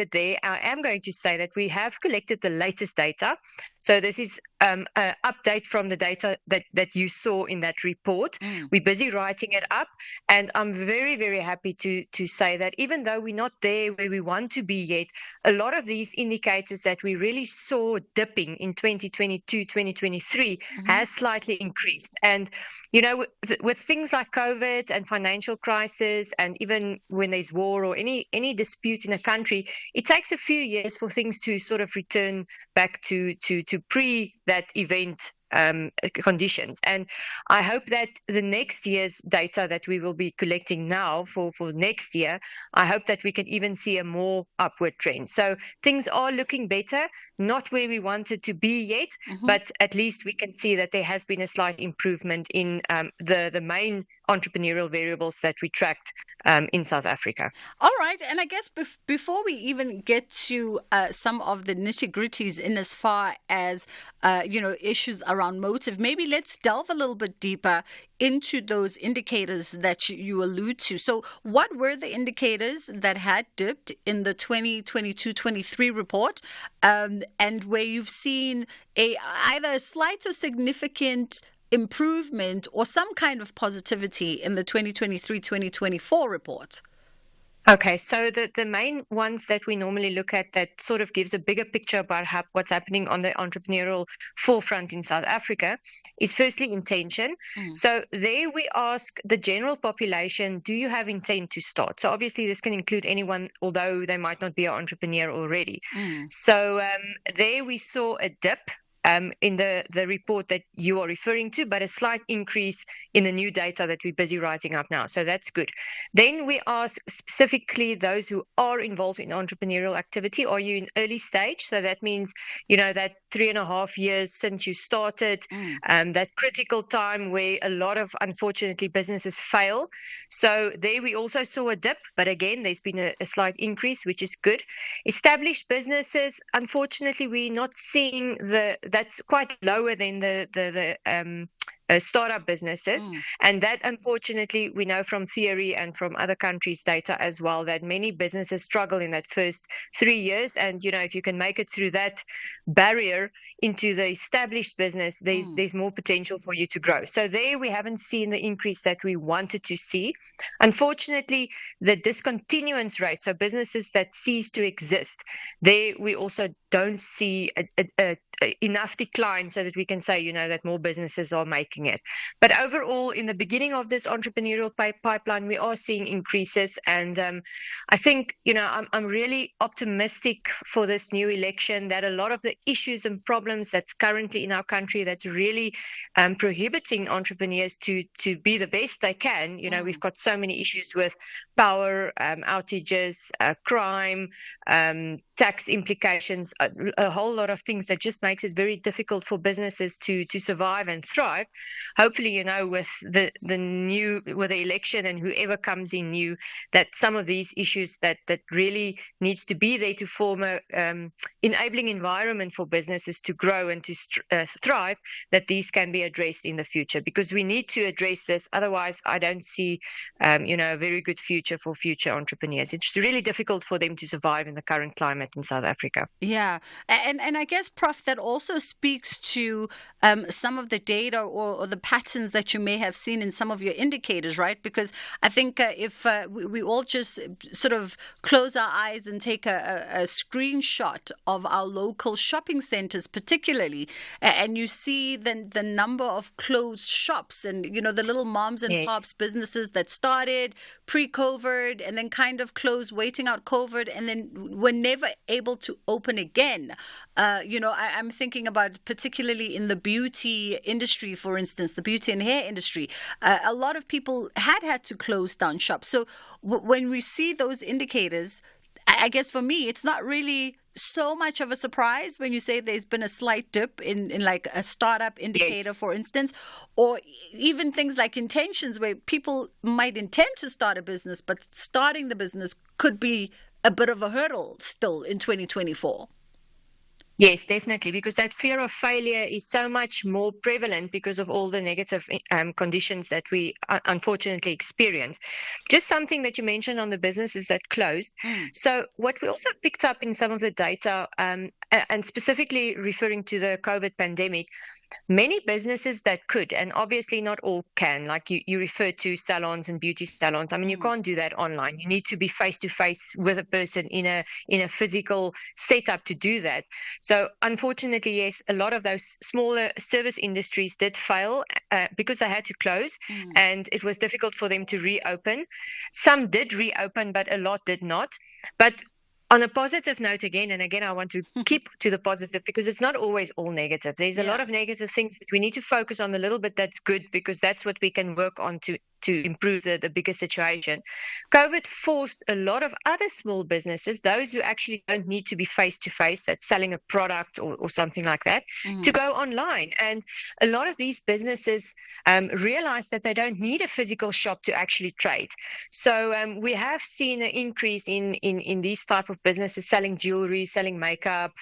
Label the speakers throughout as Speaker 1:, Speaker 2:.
Speaker 1: there, I am going to say that we have collected the latest data. So this is an update from the data that you saw in that report. We're busy writing it up, and I'm very, very happy to say that even though we're not there where we want to be yet, a lot of these indicators that we really saw dipping in 2022, 2023 has slightly increased. And, with things like COVID and financial crisis, and even when there's war or any dispute in a country, it takes a few years for things to sort of return back to pre that event conditions. And I hope that the next year's data that we will be collecting now for next year, I hope that we can even see a more upward trend. So things are looking better, not where we wanted to be yet, but at least we can see that there has been a slight improvement in the main entrepreneurial variables that we tracked in South Africa.
Speaker 2: All right. And I guess before we even get to some of the nitty-gritties in as far as, issues around motive, maybe let's delve a little bit deeper into those indicators that you allude to. So what were the indicators that had dipped in the 2022-23 report, and where you've seen either a slight or significant improvement or some kind of positivity in the 2023-2024 report?
Speaker 1: Okay, so the main ones that we normally look at that sort of gives a bigger picture about what's happening on the entrepreneurial forefront in South Africa is firstly intention. So there we ask the general population, do you have intent to start? So obviously this can include anyone, although they might not be an entrepreneur already. So there we saw a dip in the report that you are referring to, but a slight increase in the new data that we're busy writing up now. So that's good. Then we ask specifically those who are involved in entrepreneurial activity, are you in early stage? So that means, that 3.5 years since you started, that critical time where a lot of, unfortunately, businesses fail. So there we also saw a dip, but again, there's been a slight increase, which is good. Established businesses, unfortunately, we're not seeing that's quite lower than the startup businesses. And that, unfortunately, we know from theory and from other countries' data as well, that many businesses struggle in that first 3 years. And, if you can make it through that barrier into the established business, there's more potential for you to grow. So there we haven't seen the increase that we wanted to see. Unfortunately, the discontinuance rate, so businesses that cease to exist, there we also don't see enough decline so that we can say, that more businesses are making it. But overall, in the beginning of this entrepreneurial pipeline, we are seeing increases. And I think, I'm really optimistic for this new election, that a lot of the issues and problems that's currently in our country that's really prohibiting entrepreneurs to be the best they can. We've got so many issues with power outages, crime, tax implications, a whole lot of things that just makes it very difficult for businesses to survive and thrive. Hopefully, with the election and whoever comes in new, that some of these issues that really needs to be there to form a enabling environment for businesses to grow and to thrive, that these can be addressed in the future, because we need to address this. Otherwise, I don't see a very good future for future entrepreneurs. It's really difficult for them to survive in the current climate in South Africa.
Speaker 2: Yeah. And I guess, Prof, that also speaks to some of the data or the patterns that you may have seen in some of your indicators, right? Because I think if we all just sort of close our eyes and take a screenshot of our local shopping centers, particularly, and you see the number of closed shops and, the little moms and pops businesses that started pre-COVID and then kind of closed, waiting out COVID, and then were never able to open again. I'm thinking about particularly in the beauty industry, for instance, the beauty and hair industry. A lot of people had to close down shops. So when we see those indicators, I guess for me, it's not really so much of a surprise when you say there's been a slight dip in like a startup indicator, for instance, or even things like intentions where people might intend to start a business, but starting the business could be a bit of a hurdle still in 2024.
Speaker 1: Yes, definitely, because that fear of failure is so much more prevalent because of all the negative conditions that we unfortunately experience. Just something that you mentioned on the businesses that closed.
Speaker 2: Mm.
Speaker 1: So, what we also picked up in some of the data, and specifically referring to the COVID pandemic, many businesses that could, and obviously not all can, like you refer to salons and beauty salons. I mean, you
Speaker 2: Mm.
Speaker 1: can't do that online. You need to be face to face with a person in a physical setup to do that. So unfortunately, yes, a lot of those smaller service industries did fail because they had to close,
Speaker 2: Mm.
Speaker 1: and it was difficult for them to reopen. Some did reopen, but a lot did not. But on a positive note, again and again, I want to keep to the positive because it's not always all negative. There's a lot
Speaker 2: Yeah.
Speaker 1: of negative things, but we need to focus on the little bit that's good because that's what we can work on to improve the bigger situation. COVID forced a lot of other small businesses, those who actually don't need to be face to face, that's selling a product or something like that, to
Speaker 2: Mm.
Speaker 1: go online. And a lot of these businesses realized that they don't need a physical shop to actually trade. So we have seen an increase in these type of businesses selling jewelry, selling makeup,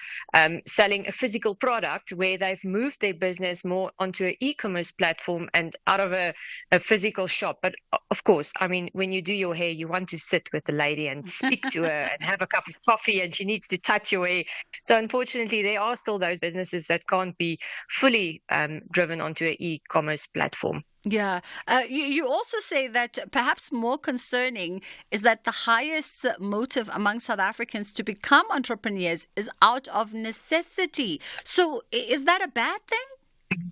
Speaker 1: selling a physical product where they've moved their business more onto an e-commerce platform and out of a physical shop. But of course, I mean, when you do your hair, you want to sit with the lady and speak to her and have a cup of coffee, and she needs to touch your hair. So unfortunately, there are still those businesses that can't be fully driven onto an e-commerce platform.
Speaker 2: Yeah. You also say that perhaps more concerning is that the highest motive among South Africans to become entrepreneurs is out of necessity. So is that a bad thing?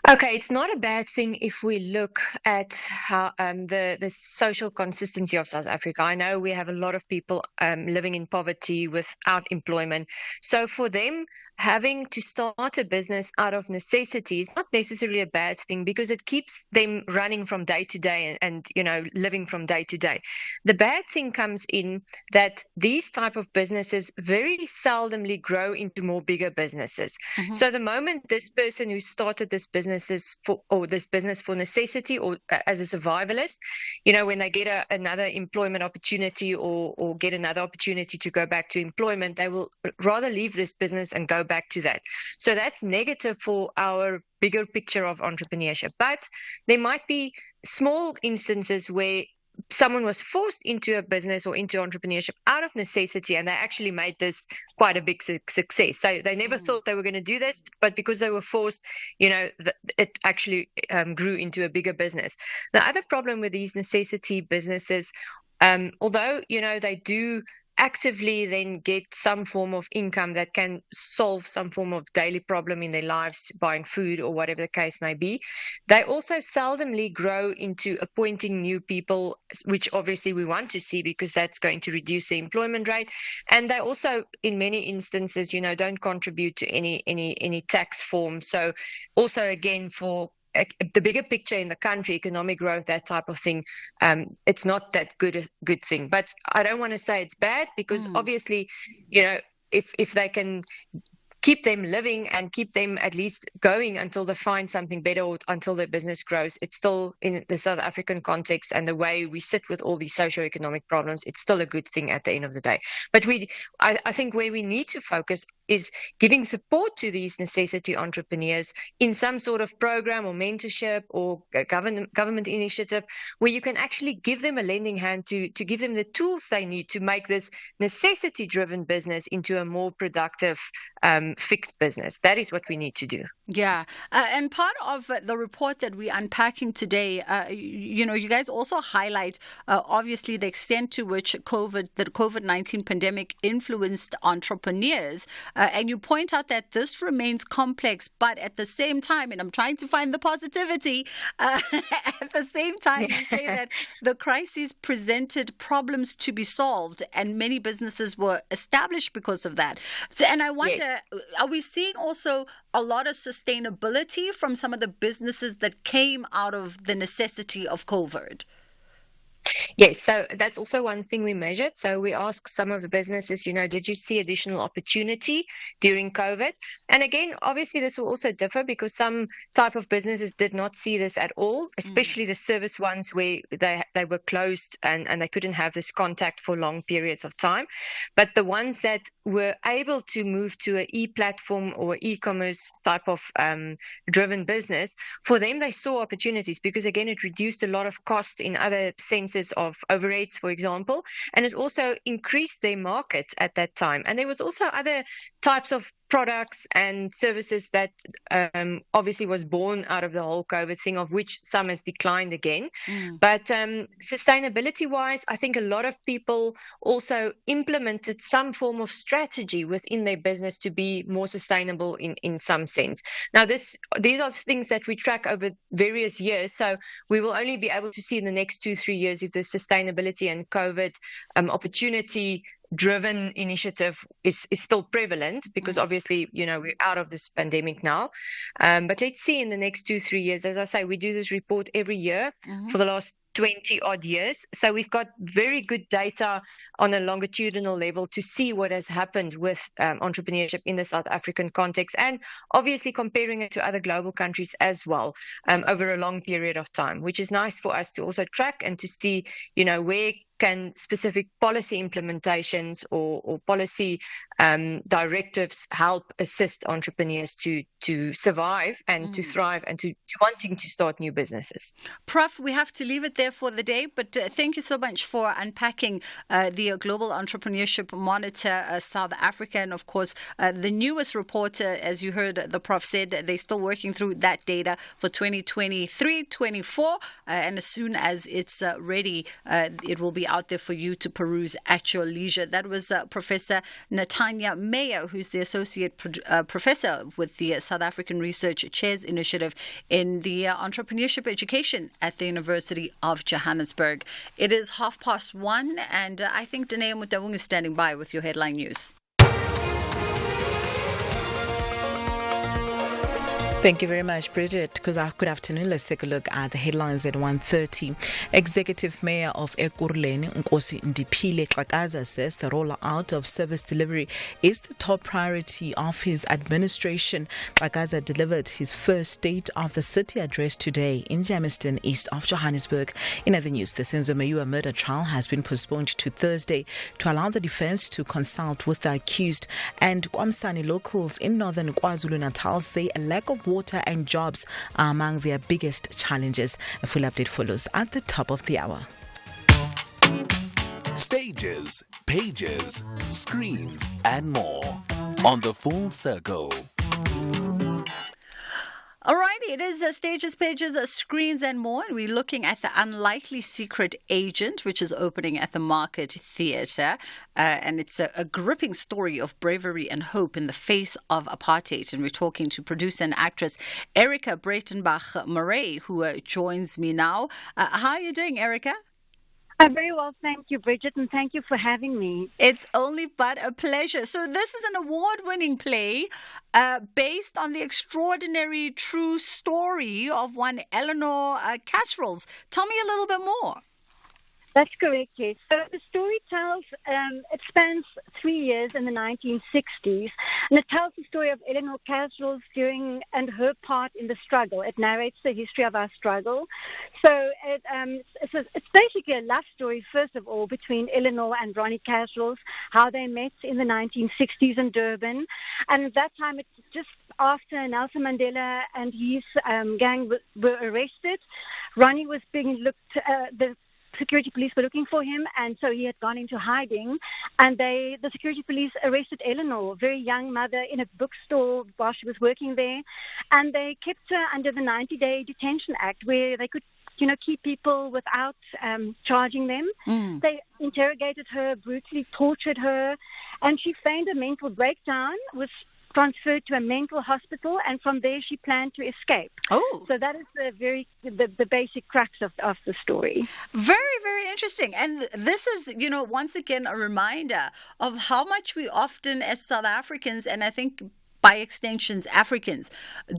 Speaker 1: Okay, it's not a bad thing if we look at how the social consistency of South Africa. I know we have a lot of people living in poverty without employment. So for them, having to start a business out of necessity is not necessarily a bad thing because it keeps them running from day to day and you know living from day to day. The bad thing comes in that these type of businesses very seldomly grow into more bigger businesses.
Speaker 2: Hmm.
Speaker 1: So the moment this person who started this business is for or this business for necessity or as a survivalist, you know, when they get another employment opportunity or get another opportunity to go back to employment, they will rather leave this business and go back to that. So that's negative for our bigger picture of entrepreneurship. But there might be small instances where someone was forced into a business or into entrepreneurship out of necessity and they actually made this quite a big success. So they never
Speaker 2: Mm.
Speaker 1: thought they were going to do this, but because they were forced, you know, it actually grew into a bigger business. The other problem with these necessity businesses, although, you know, they do actively then get some form of income that can solve some form of daily problem in their lives, buying food or whatever the case may be, they also seldomly grow into appointing new people, which obviously we want to see because that's going to reduce the employment rate. And they also, in many instances, you know, don't contribute to any tax form. So also again for the bigger picture in the country, economic growth, that type of thing, it's not that good thing. But I don't want to say it's bad because
Speaker 2: Mm.
Speaker 1: obviously, you know, if they can keep them living and keep them at least going until they find something better or until their business grows. It's still in the South African context and the way we sit with all these socio-economic problems, it's still a good thing at the end of the day. But I think where we need to focus is giving support to these necessity entrepreneurs in some sort of program or mentorship or a government initiative where you can actually give them a lending hand to give them the tools they need to make this necessity driven business into a more productive fixed business. That is what we need to do.
Speaker 2: Yeah. And part of the report that we're unpacking today, you guys also highlight, obviously, the extent to which the COVID-19 pandemic influenced entrepreneurs. And you point out that this remains complex, but at the same time, and I'm trying to find the positivity, at the same time, you say that the crisis presented problems to be solved, and many businesses were established because of that. And I wonder,
Speaker 1: Yes.
Speaker 2: are we seeing also a lot of sustainability from some of the businesses that came out of the necessity of COVID?
Speaker 1: Yes, so that's also one thing we measured. So we asked some of the businesses, did you see additional opportunity during COVID? And again, obviously, this will also differ because some type of businesses did not see this at all, especially the service ones where they were closed and they couldn't have this contact for long periods of time. But the ones that were able to move to an e-platform or e-commerce type of driven business, for them, they saw opportunities because, again, it reduced a lot of cost in other senses of overheads, for example, and it also increased their market at that time. And there was also other types of products and services that obviously was born out of the whole COVID thing, of which some has declined again. But sustainability wise, I think a lot of people also implemented some form of strategy within their business to be more sustainable in some sense. Now, these are things that we track over various years, so we will only be able to see in the next 2-3 years if the sustainability and COVID opportunity driven initiative is still prevalent, because obviously, we're out of this pandemic now. But let's see in the next 2-3 years. As I say, we do this report every year for the last 20 odd years. So we've got very good data on a longitudinal level to see what has happened with entrepreneurship in the South African context, and obviously comparing it to other global countries as well over a long period of time, which is nice for us to also track and to see, where can specific policy implementations or policy directives help assist entrepreneurs to survive and to thrive and to wanting to start new businesses.
Speaker 2: Prof, we have to leave it there for the day, but thank you so much for unpacking the Global Entrepreneurship Monitor South Africa. And of course, the newest report, as you heard the Prof said, they're still working through that data for 2023-24. And as soon as it's ready, it will be out there for you to peruse at your leisure. That was Professor Natanya Meyer, who's the Associate Professor with the South African Research Chairs Initiative in the Entrepreneurship Education at the University of Johannesburg. It is 1:30, and I think Danae Mutawung is standing by with your headline news.
Speaker 3: Thank you very much, Bridget. Good afternoon. Let's take a look at the headlines at 1:30. Executive Mayor of Ekurhuleni, Nkosi Ndiphile Xhakaza, says the rollout of service delivery is the top priority of his administration. Xhakaza delivered his first State of the City address today in Germiston, east of Johannesburg. In other news, the Senzo Mayua murder trial has been postponed to Thursday to allow the defense to consult with the accused. And Kwamsani locals in northern KwaZulu-Natal say a lack of water and jobs are among their biggest challenges. A full update follows at the top of the hour.
Speaker 4: Stages, pages, screens, and more on The Full Circle.
Speaker 2: Alrighty, it is Stages, Pages, Screens and More, and we're looking at The Unlikely Secret Agent, which is opening at the Market Theatre, and it's a gripping story of bravery and hope in the face of apartheid, and we're talking to producer and actress Erica Breitenbach-Murray, who joins me now. How are you doing, Erica?
Speaker 5: I'm very well, thank you, Bridget, and thank you for having me.
Speaker 2: It's only but a pleasure. So this is an award-winning play based on the extraordinary true story of one Eleanor Casseroles. Tell me a little bit more.
Speaker 5: That's correct, yes. So the story tells, it spans 3 years in the 1960s, and it tells the story of Eleanor Casseroles and her part in the struggle. It narrates the history of our struggle. So it's basically a love story, first of all, between Eleanor and Ronnie Casseroles, how they met in the 1960s in Durban. And at that time, it's just after Nelson Mandela and his gang were arrested. Ronnie was being the security police were looking for him, and so he had gone into hiding. And the security police arrested Eleanor, a very young mother, in a bookstore while she was working there. And they kept her under the 90-day detention act, where they could, keep people without charging them. They interrogated her, brutally tortured her, and she feigned a mental breakdown, was transferred to a mental hospital, and from there she planned to escape.
Speaker 2: Oh.
Speaker 5: So that is the basic crux of the story.
Speaker 2: Very, very interesting. And this is, once again, a reminder of how much we often as South Africans, and I think by extensions, Africans,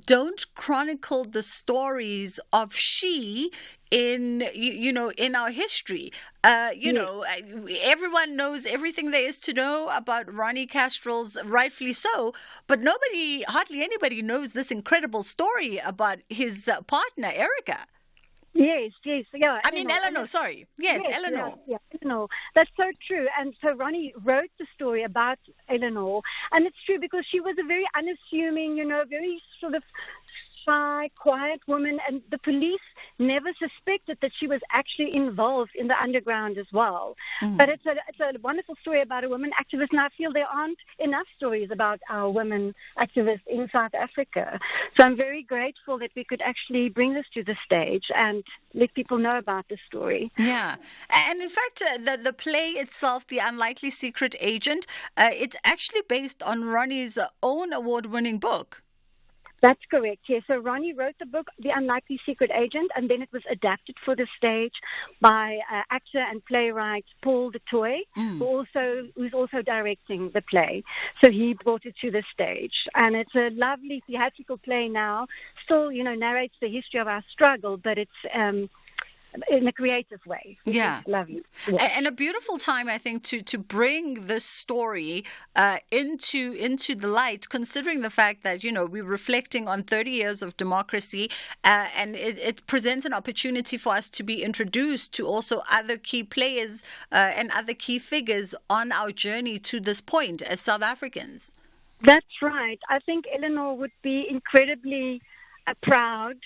Speaker 2: don't chronicle the stories of she in in our history. Everyone knows everything there is to know about Ronnie Kestrel's, rightfully so, but hardly anybody knows this incredible story about his partner, Erica.
Speaker 5: Yes, yeah.
Speaker 2: I mean, Eleanor, sorry. Yes, Eleanor.
Speaker 5: Yeah, Eleanor. That's so true. And so Ronnie wrote the story about Eleanor. And it's true because she was a very unassuming, very sort of shy, quiet woman. And the police never suspected that she was actually involved in the underground as well. But it's a wonderful story about a woman activist. And I feel there aren't enough stories about our women activists in South Africa. So I'm very grateful that we could actually bring this to the stage and let people know about the story.
Speaker 2: Yeah. And in fact, the play itself, The Unlikely Secret Agent, it's actually based on Ronnie's own award-winning book.
Speaker 5: That's correct, yes. So Ronnie wrote the book, The Unlikely Secret Agent, and then it was adapted for the stage by actor and playwright Paul du Toit, who's also directing the play. So he brought it to the stage. And it's a lovely theatrical play now. Still, narrates the history of our struggle, but it's in a creative way.
Speaker 2: Yeah.
Speaker 5: Lovely. Yeah.
Speaker 2: And a beautiful time, I think, to bring this story into the light, considering the fact that, we're reflecting on 30 years of democracy, and it presents an opportunity for us to be introduced to also other key players and other key figures on our journey to this point as South Africans.
Speaker 5: That's right. I think Eleanor would be incredibly proud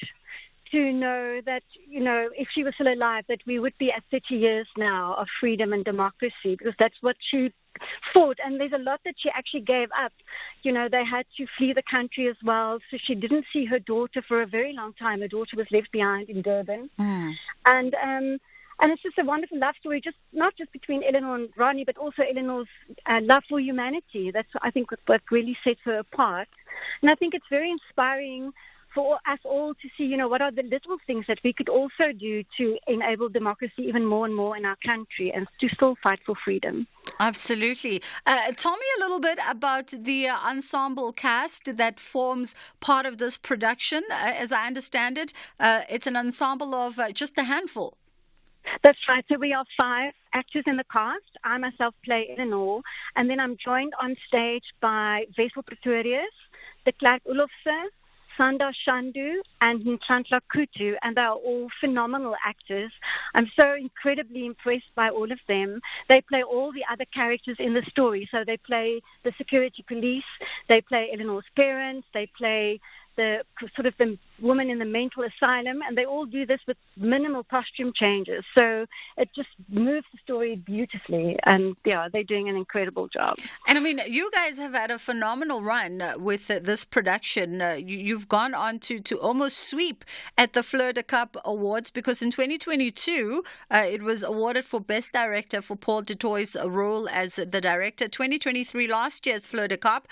Speaker 5: to know that, if she was still alive, that we would be at 30 years now of freedom and democracy, because that's what she fought. And there's a lot that she actually gave up. They had to flee the country as well, so she didn't see her daughter for a very long time. Her daughter was left behind in Durban. And it's just a wonderful love story, not just between Eleanor and Ronnie, but also Eleanor's love for humanity. That's, I think, what really sets her apart. And I think it's very inspiring for us all to see, what are the little things that we could also do to enable democracy even more and more in our country and to still fight for freedom.
Speaker 2: Absolutely. Tell me a little bit about the ensemble cast that forms part of this production. As I understand it, it's an ensemble of just a handful.
Speaker 5: That's right. So we are 5 actors in the cast. I myself play Eleanor, and then I'm joined on stage by Wessel Pretorius, de Klerk Olofse, Sanda Shandu and Ntlantla Kutu, and they are all phenomenal actors. I'm so incredibly impressed by all of them. They play all the other characters in the story. So they play the security police, they play Eleanor's parents, they play the woman in the mental asylum, and they all do this with minimal costume changes. So it just moves the story beautifully, and they're doing an incredible job.
Speaker 2: And I mean, you guys have had a phenomenal run with this production. You've gone on to almost sweep at the Fleur de Cap Awards, because in 2022 it was awarded for Best Director for Paul du Toit's role as the director. 2023, last year's Fleur de Cap,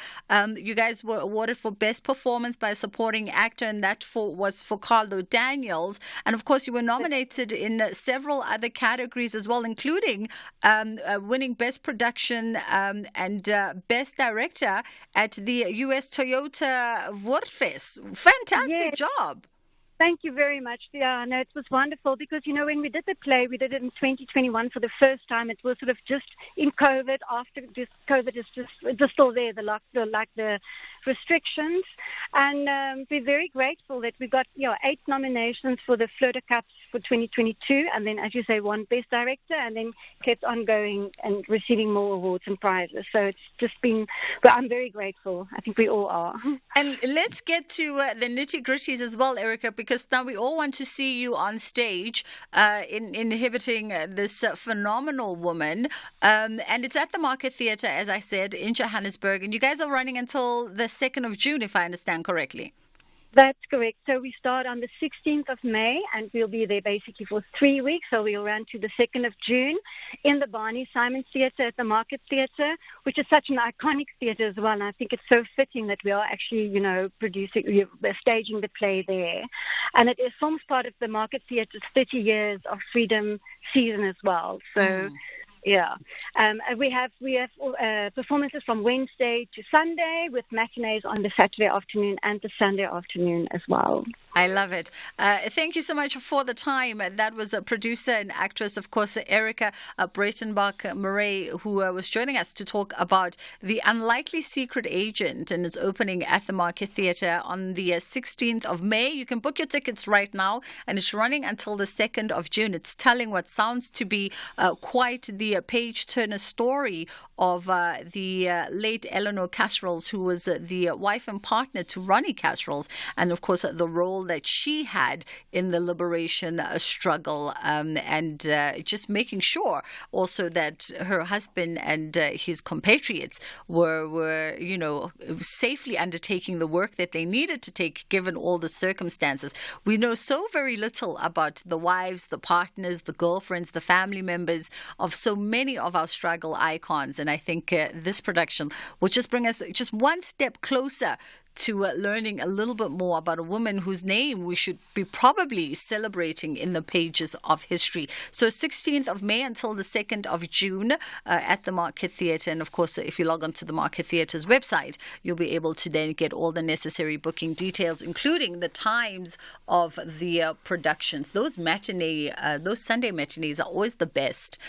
Speaker 2: you guys were awarded for Best Performance by a Supporting Actor, and that was for Carlo Daniels. And of course, you were nominated in several other categories as well, including winning Best Production and Best Director at the US Toyota Woordfest. Fantastic job.
Speaker 5: Thank you very much. Yeah, no, it was wonderful because, when we did the play, we did it in 2021 for the first time. It was sort of just in COVID, after just COVID is just still there, the restrictions. And we're very grateful that we got 8 nominations for the Fleur de Caps for 2022. And then, as you say, 1 Best Director, and then kept on going and receiving more awards and prizes. So it's just been, I'm very grateful. I think we all are.
Speaker 2: And let's get to the nitty-gritties as well, Erica, because now we all want to see you on stage inhibiting this phenomenal woman. And it's at the Market Theatre, as I said, in Johannesburg. And you guys are running until the 2nd of June, if I understand correctly.
Speaker 5: That's correct. So we start on the 16th of May, and we'll be there basically for 3 weeks. So we'll run to the 2nd of June in the Barney Simon Theatre at the Market Theatre, which is such an iconic theatre as well. And I think it's so fitting that we are actually, staging the play there. And it forms part of the Market Theatre's 30 years of freedom season as well. So Yeah. And we have performances from Wednesday to Sunday with matinees on the Saturday afternoon and the Sunday afternoon as well.
Speaker 2: I love it. Thank you so much for the time. That was a producer and actress, of course, Erica Breitenbach-Murray, who was joining us to talk about The Unlikely Secret Agent, and it's opening at the Market Theatre on the 16th of May. You can book your tickets right now, and it's running until the 2nd of June. It's telling what sounds to be quite the page-turner story of the late Eleanor Casserols, who was the wife and partner to Ronnie Casserols, and of course the role that she had in the liberation struggle, and just making sure also that her husband and his compatriots were safely undertaking the work that they needed to take given all the circumstances. We know so very little about the wives, the partners, the girlfriends, the family members of so many of our struggle icons, and I think this production will just bring us just one step closer to learning a little bit more about a woman whose name we should be probably celebrating in the pages of history. So 16th of May until the 2nd of June at the Market Theatre. And of course, if you log on to the Market Theatre's website, you'll be able to then get all the necessary booking details, including the times of the productions. Those Sunday matinees are always the best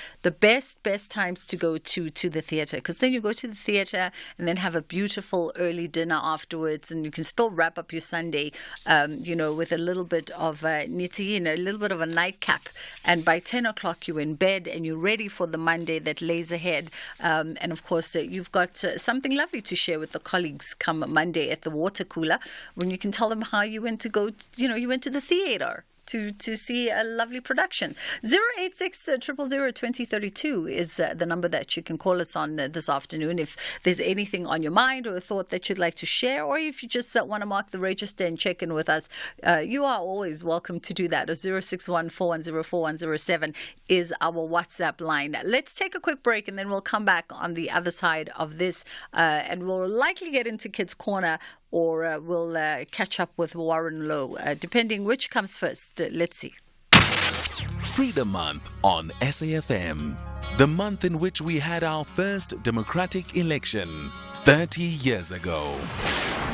Speaker 2: times to go to the theatre, because then you go to the theatre and then have a beautiful early dinner afterwards, and you can still wrap up your Sunday, with a little bit of niti, a little bit of a nightcap. And by 10 o'clock, you're in bed and you're ready for the Monday that lays ahead. And of course, you've got something lovely to share with the colleagues come Monday at the water cooler, when you can tell them how you went to you went to the theatre to see a lovely production. 086 000 2032 is the number that you can call us on this afternoon if there's anything on your mind or a thought that you'd like to share, or if you just want to mark the register and check in with us. You are always welcome to do that. 061 410 4107 is our WhatsApp line. Let's take a quick break and then we'll come back on the other side of this, and we'll likely get into Kids Corner, or we'll catch up with Warren Lowe, depending which comes first. Let's see.
Speaker 4: Freedom Month on SAFM. The month in which we had our first democratic election 30 years ago.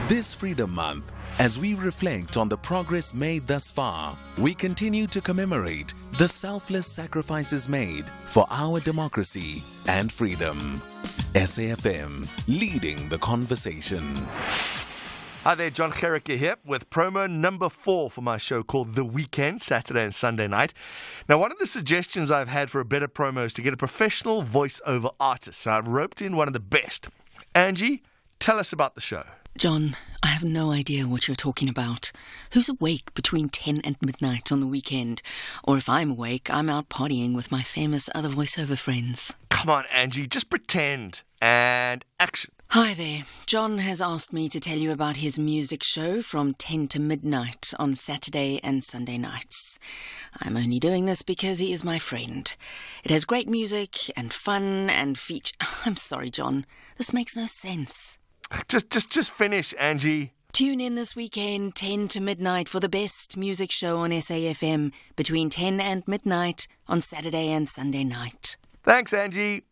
Speaker 4: This Freedom Month, as we reflect on the progress made thus far, we continue to commemorate the selfless sacrifices made for our democracy and freedom. SAFM, leading the conversation.
Speaker 6: Hi there, John Gericke here with promo number 4 for my show called The Weekend, Saturday and Sunday night. Now, one of the suggestions I've had for a better promo is to get a professional voiceover artist. So I've roped in one of the best. Angie, tell us about the show.
Speaker 7: John, I have no idea what you're talking about. Who's awake between 10 and midnight on the weekend? Or if I'm awake, I'm out partying with my famous other voiceover friends.
Speaker 6: Come on, Angie, just pretend. And action.
Speaker 7: Hi there. John has asked me to tell you about his music show from 10 to midnight on Saturday and Sunday nights. I'm only doing this because he is my friend. It has great music and fun and feature... I'm sorry, John. This makes no sense.
Speaker 6: Just finish, Angie.
Speaker 7: Tune in this weekend, 10 to midnight, for the best music show on SAFM between 10 and midnight on Saturday and Sunday night.
Speaker 6: Thanks, Angie.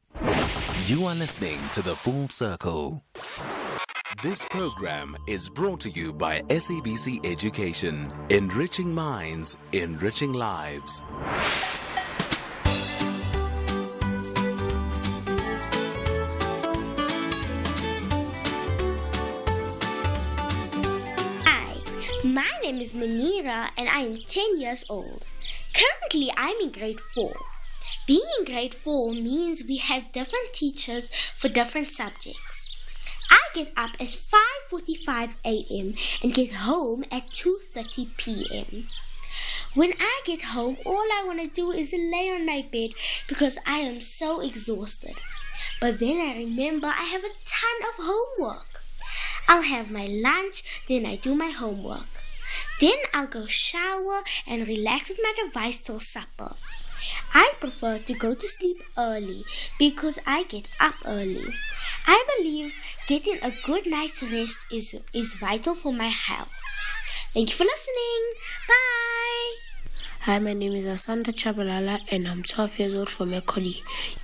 Speaker 4: You are listening to The Full Circle. This program is brought to you by SABC Education. Enriching minds, enriching lives.
Speaker 8: My name is Munira and I am 10 years old. Currently, I'm in grade 4. Being in grade 4 means we have different teachers for different subjects. I get up at 5:45 a.m. and get home at 2:30 p.m. When I get home, all I want to do is lay on my bed because I am so exhausted. But then I remember I have a ton of homework. I'll have my lunch, then I do my homework. Then I'll go shower and relax with my device till supper. I prefer to go to sleep early because I get up early. I believe getting a good night's rest is vital for my health. Thank you for listening. Bye.
Speaker 9: Hi, my name is Asanda Chabalala and I'm 12 years old from Ekoli.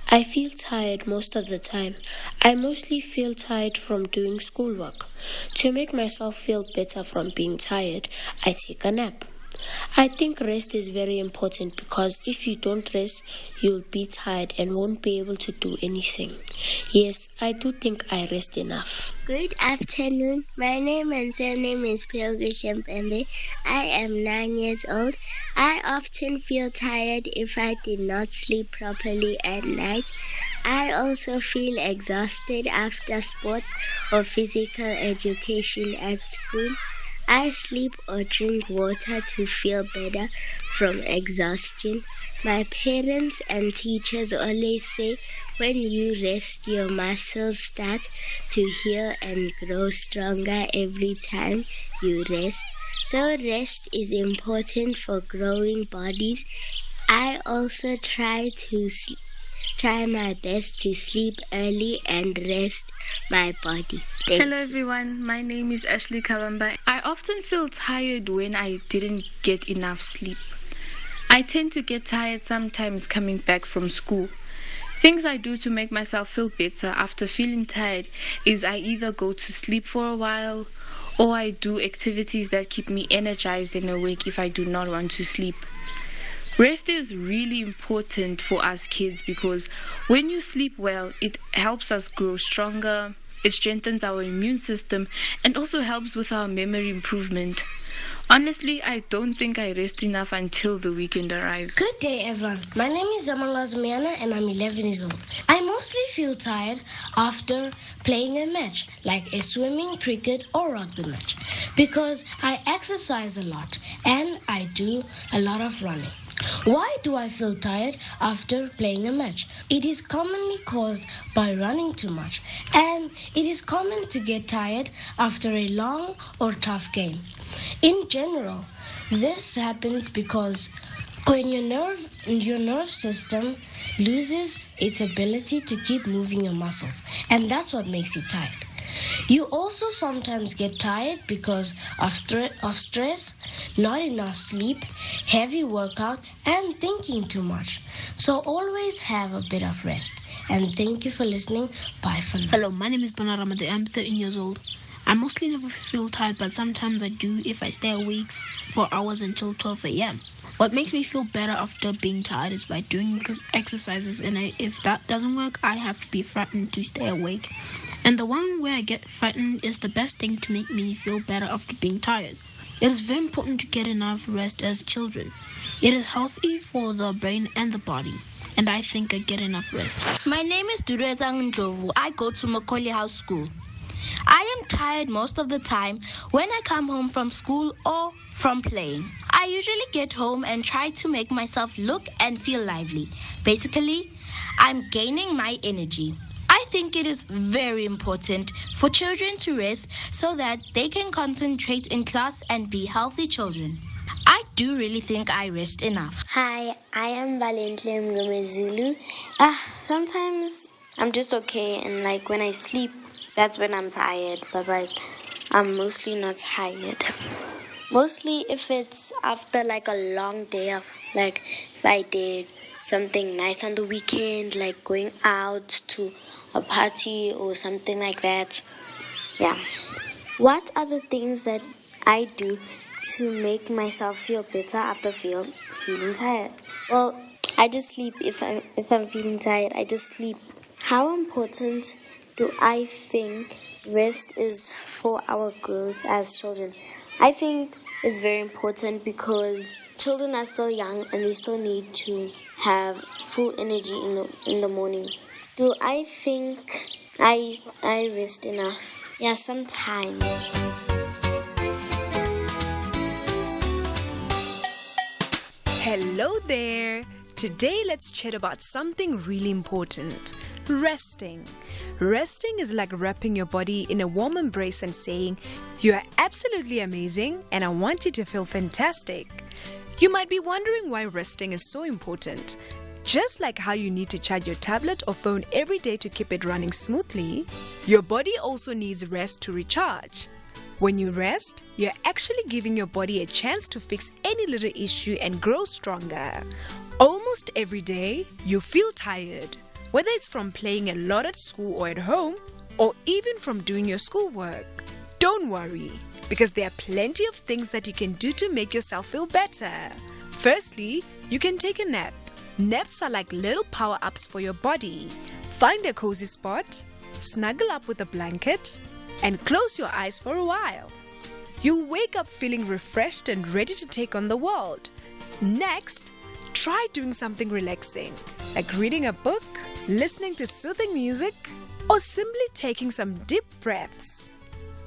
Speaker 9: I feel tired most of the time. I mostly feel tired from doing schoolwork. To make myself feel better from being tired, I take a nap. I think rest is very important because if you don't rest, you'll be tired and won't be able to do anything. Yes, I do think I rest enough.
Speaker 10: Good afternoon. My name and surname is Pilgrim Pembe. I am 9 years old. I often feel tired if I did not sleep properly at night. I also feel exhausted after sports or physical education at school. I sleep or drink water to feel better from exhaustion. My parents and teachers always say when you rest, your muscles start to heal and grow stronger every time you rest. So rest is important for growing bodies. I also try my best to sleep early and rest my body.
Speaker 11: Hello everyone, my name is Ashley Kabamba. I often feel tired when I didn't get enough sleep. I tend to get tired sometimes coming back from school. Things I do to make myself feel better after feeling tired is I either go to sleep for a while or I do activities that keep me energized and awake if I do not want to sleep. Rest is really important for us kids because when you sleep well, it helps us grow stronger, it strengthens our immune system, and also helps with our memory improvement. Honestly, I don't think I rest enough until the weekend arrives.
Speaker 12: Good day, everyone. My name is Zamanga Zumiana and I'm 11 years old. I mostly feel tired after playing a match, like a swimming, cricket, or rugby match, because I exercise a lot and I do a lot of running. Why do I feel tired after playing a match? It is commonly caused by running too much, and it is common to get tired after a long or tough game. In general, this happens because when your nerve system loses its ability to keep moving your muscles, and that's what makes you tired. You also sometimes get tired because of stress, not enough sleep, heavy workout, and thinking too much. So always have a bit of rest. And thank you for listening. Bye for now.
Speaker 13: Hello, my name is Bana Ramade. I'm 13 years old. I mostly never feel tired, but sometimes I do if I stay awake for hours until 12 a.m. What makes me feel better after being tired is by doing exercises, and if that doesn't work, I have to be frightened to stay awake. And the one where I get frightened is the best thing to make me feel better after being tired. It is very important to get enough rest as children. It is healthy for the brain and the body, and I think I get enough rest.
Speaker 14: My name is Duretang Ndlovu. I go to Macaulay House School. I am tired most of the time when I come home from school or from playing. I usually get home and try to make myself look and feel lively. Basically, I'm gaining my energy. I think it is very important for children to rest so that they can concentrate in class and be healthy children. I do really think I rest enough.
Speaker 10: Hi, I am Valentina Mngomezulu. Sometimes I'm just okay, and when I sleep, that's when I'm tired, but I'm mostly not tired. Mostly if it's after a long day of if I did something nice on the weekend, like going out to a party or something like that. Yeah. What are the things that I do to make myself feel better after feeling tired? Well, I just sleep. If I'm feeling tired, I just sleep. How important do I think rest is for our growth as children? I think it's very important because children are still young and they still need to have full energy in the morning. Do I think I rest enough? Yeah, sometimes.
Speaker 15: Hello there. Today let's chat about something really important. Resting. Resting is like wrapping your body in a warm embrace and saying, "You are absolutely amazing and I want you to feel fantastic." You might be wondering why resting is so important. Just like how you need to charge your tablet or phone every day to keep it running smoothly, your body also needs rest to recharge. When you rest, you're actually giving your body a chance to fix any little issue and grow stronger. Almost every day, you feel tired, whether it's from playing a lot at school or at home, or even from doing your schoolwork. Don't worry, because there are plenty of things that you can do to make yourself feel better. Firstly, you can take a nap. Naps are like little power-ups for your body. Find a cozy spot, snuggle up with a blanket, and close your eyes for a while. You'll wake up feeling refreshed and ready to take on the world. Next, try doing something relaxing, like reading a book, listening to soothing music, or simply taking some deep breaths.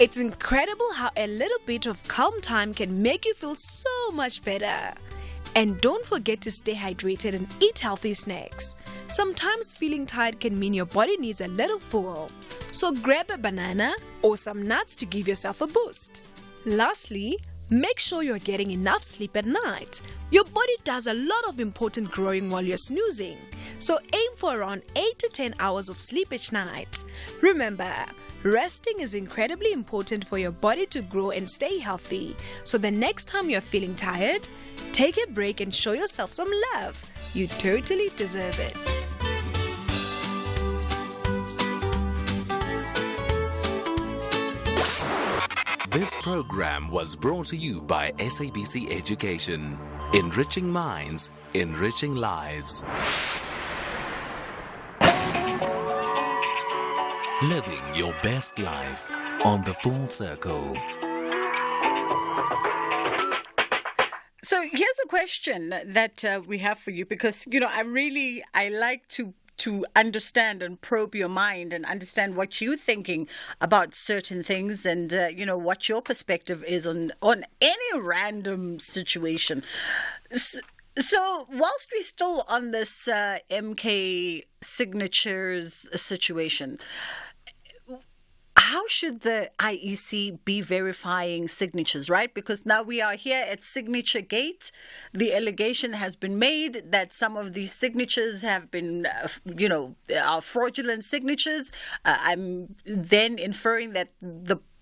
Speaker 15: It's incredible how a little bit of calm time can make you feel so much better. And don't forget to stay hydrated and eat healthy snacks. Sometimes feeling tired can mean your body needs a little fuel. So grab a banana or some nuts to give yourself a boost. Lastly, make sure you're getting enough sleep at night. Your body does a lot of important growing while you're snoozing. So aim for around 8 to 10 hours of sleep each night. Remember, resting is incredibly important for your body to grow and stay healthy. So the next time you're feeling tired, take a break and show yourself some love. You totally deserve it.
Speaker 4: This program was brought to you by SABC Education. Enriching minds, enriching lives. Living your best life on the Full Circle.
Speaker 2: So here's a question that we have for you, because, I like to understand and probe your mind and understand what you're thinking about certain things, and, what your perspective is on any random situation. So whilst we're still on this MK signatures situation, how should the IEC be verifying signatures, right? Because now we are here at Signature Gate. The allegation has been made that some of these signatures have been, are fraudulent signatures. I'm then inferring that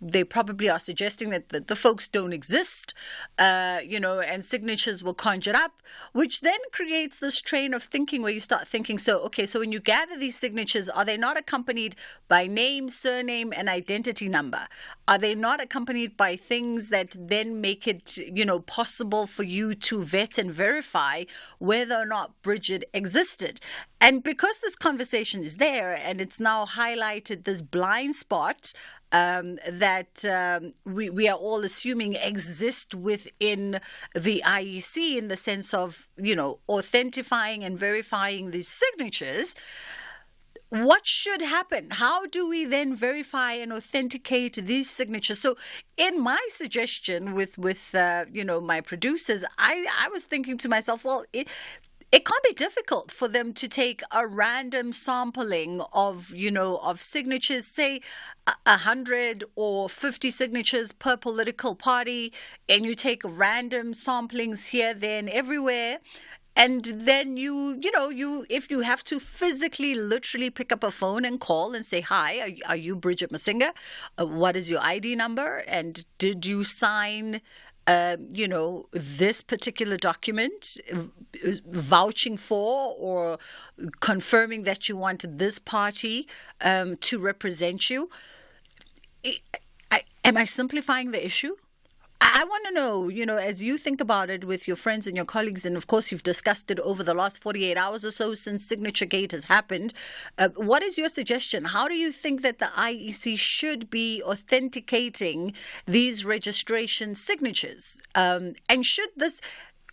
Speaker 2: they probably are suggesting that the folks don't exist, and signatures were conjured up, which then creates this train of thinking where you start thinking, so when you gather these signatures, are they not accompanied by name, surname, and identity number? Are they not accompanied by things that then make it, possible for you to vet and verify whether or not Bridget existed? And because this conversation is there and it's now highlighted this blind spot that we are all assuming exist within the IEC in the sense of, authentifying and verifying these signatures, what should happen? How do we then verify and authenticate these signatures? So in my suggestion with my producers, I was thinking to myself, well, it can't be difficult for them to take a random sampling of signatures, say 100 or 50 signatures per political party, and you take random samplings here, there, and everywhere. And then if you have to physically, literally pick up a phone and call and say, hi, are you Bridget Masinga? What is your ID number? And did you sign this particular document vouching for or confirming that you want this party to represent you? Am I simplifying the issue? I want to know, as you think about it with your friends and your colleagues, and of course you've discussed it over the last 48 hours or so since Signature Gate has happened, what is your suggestion? How do you think that the IEC should be authenticating these registration signatures? And should this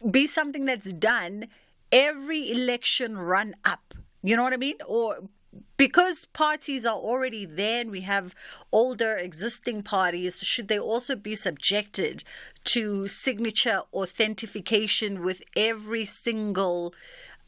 Speaker 2: be something that's done every election run up? You know what I mean? Or because parties are already there and we have older existing parties, should they also be subjected to signature authentication with every single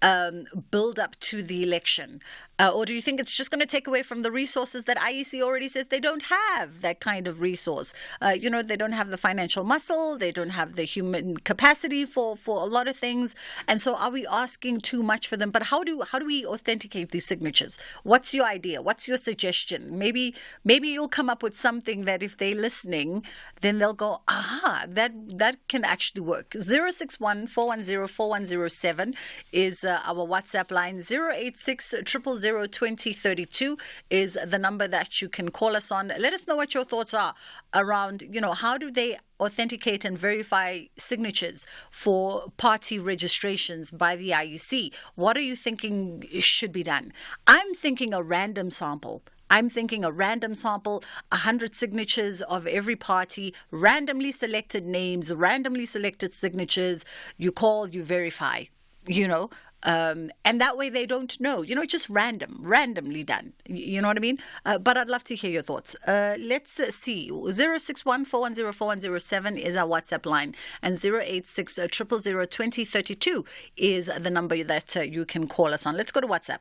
Speaker 2: build up to the election? Or do you think it's just going to take away from the resources that IEC already says they don't have that kind of resource? They don't have the financial muscle, they don't have the human capacity for a lot of things. And so are we asking too much for them? But how do we authenticate these signatures? What's your idea? What's your suggestion? Maybe you'll come up with something that if they're listening, then they'll go, that can actually work. 061 410 4107 is our WhatsApp line. 086 000 2032 is the number that you can call us on. Let us know what your thoughts are around, how do they authenticate and verify signatures for party registrations by the IEC? What are you thinking should be done? I'm thinking a random sample. 100 signatures of every party, randomly selected names, randomly selected signatures. You call, you verify, and that way they don't know, just randomly done. You know what I mean? But I'd love to hear your thoughts. Let's see. 061 410 4107 is our WhatsApp line, and 086 000 2032 is the number that you can call us on. Let's go to WhatsApp.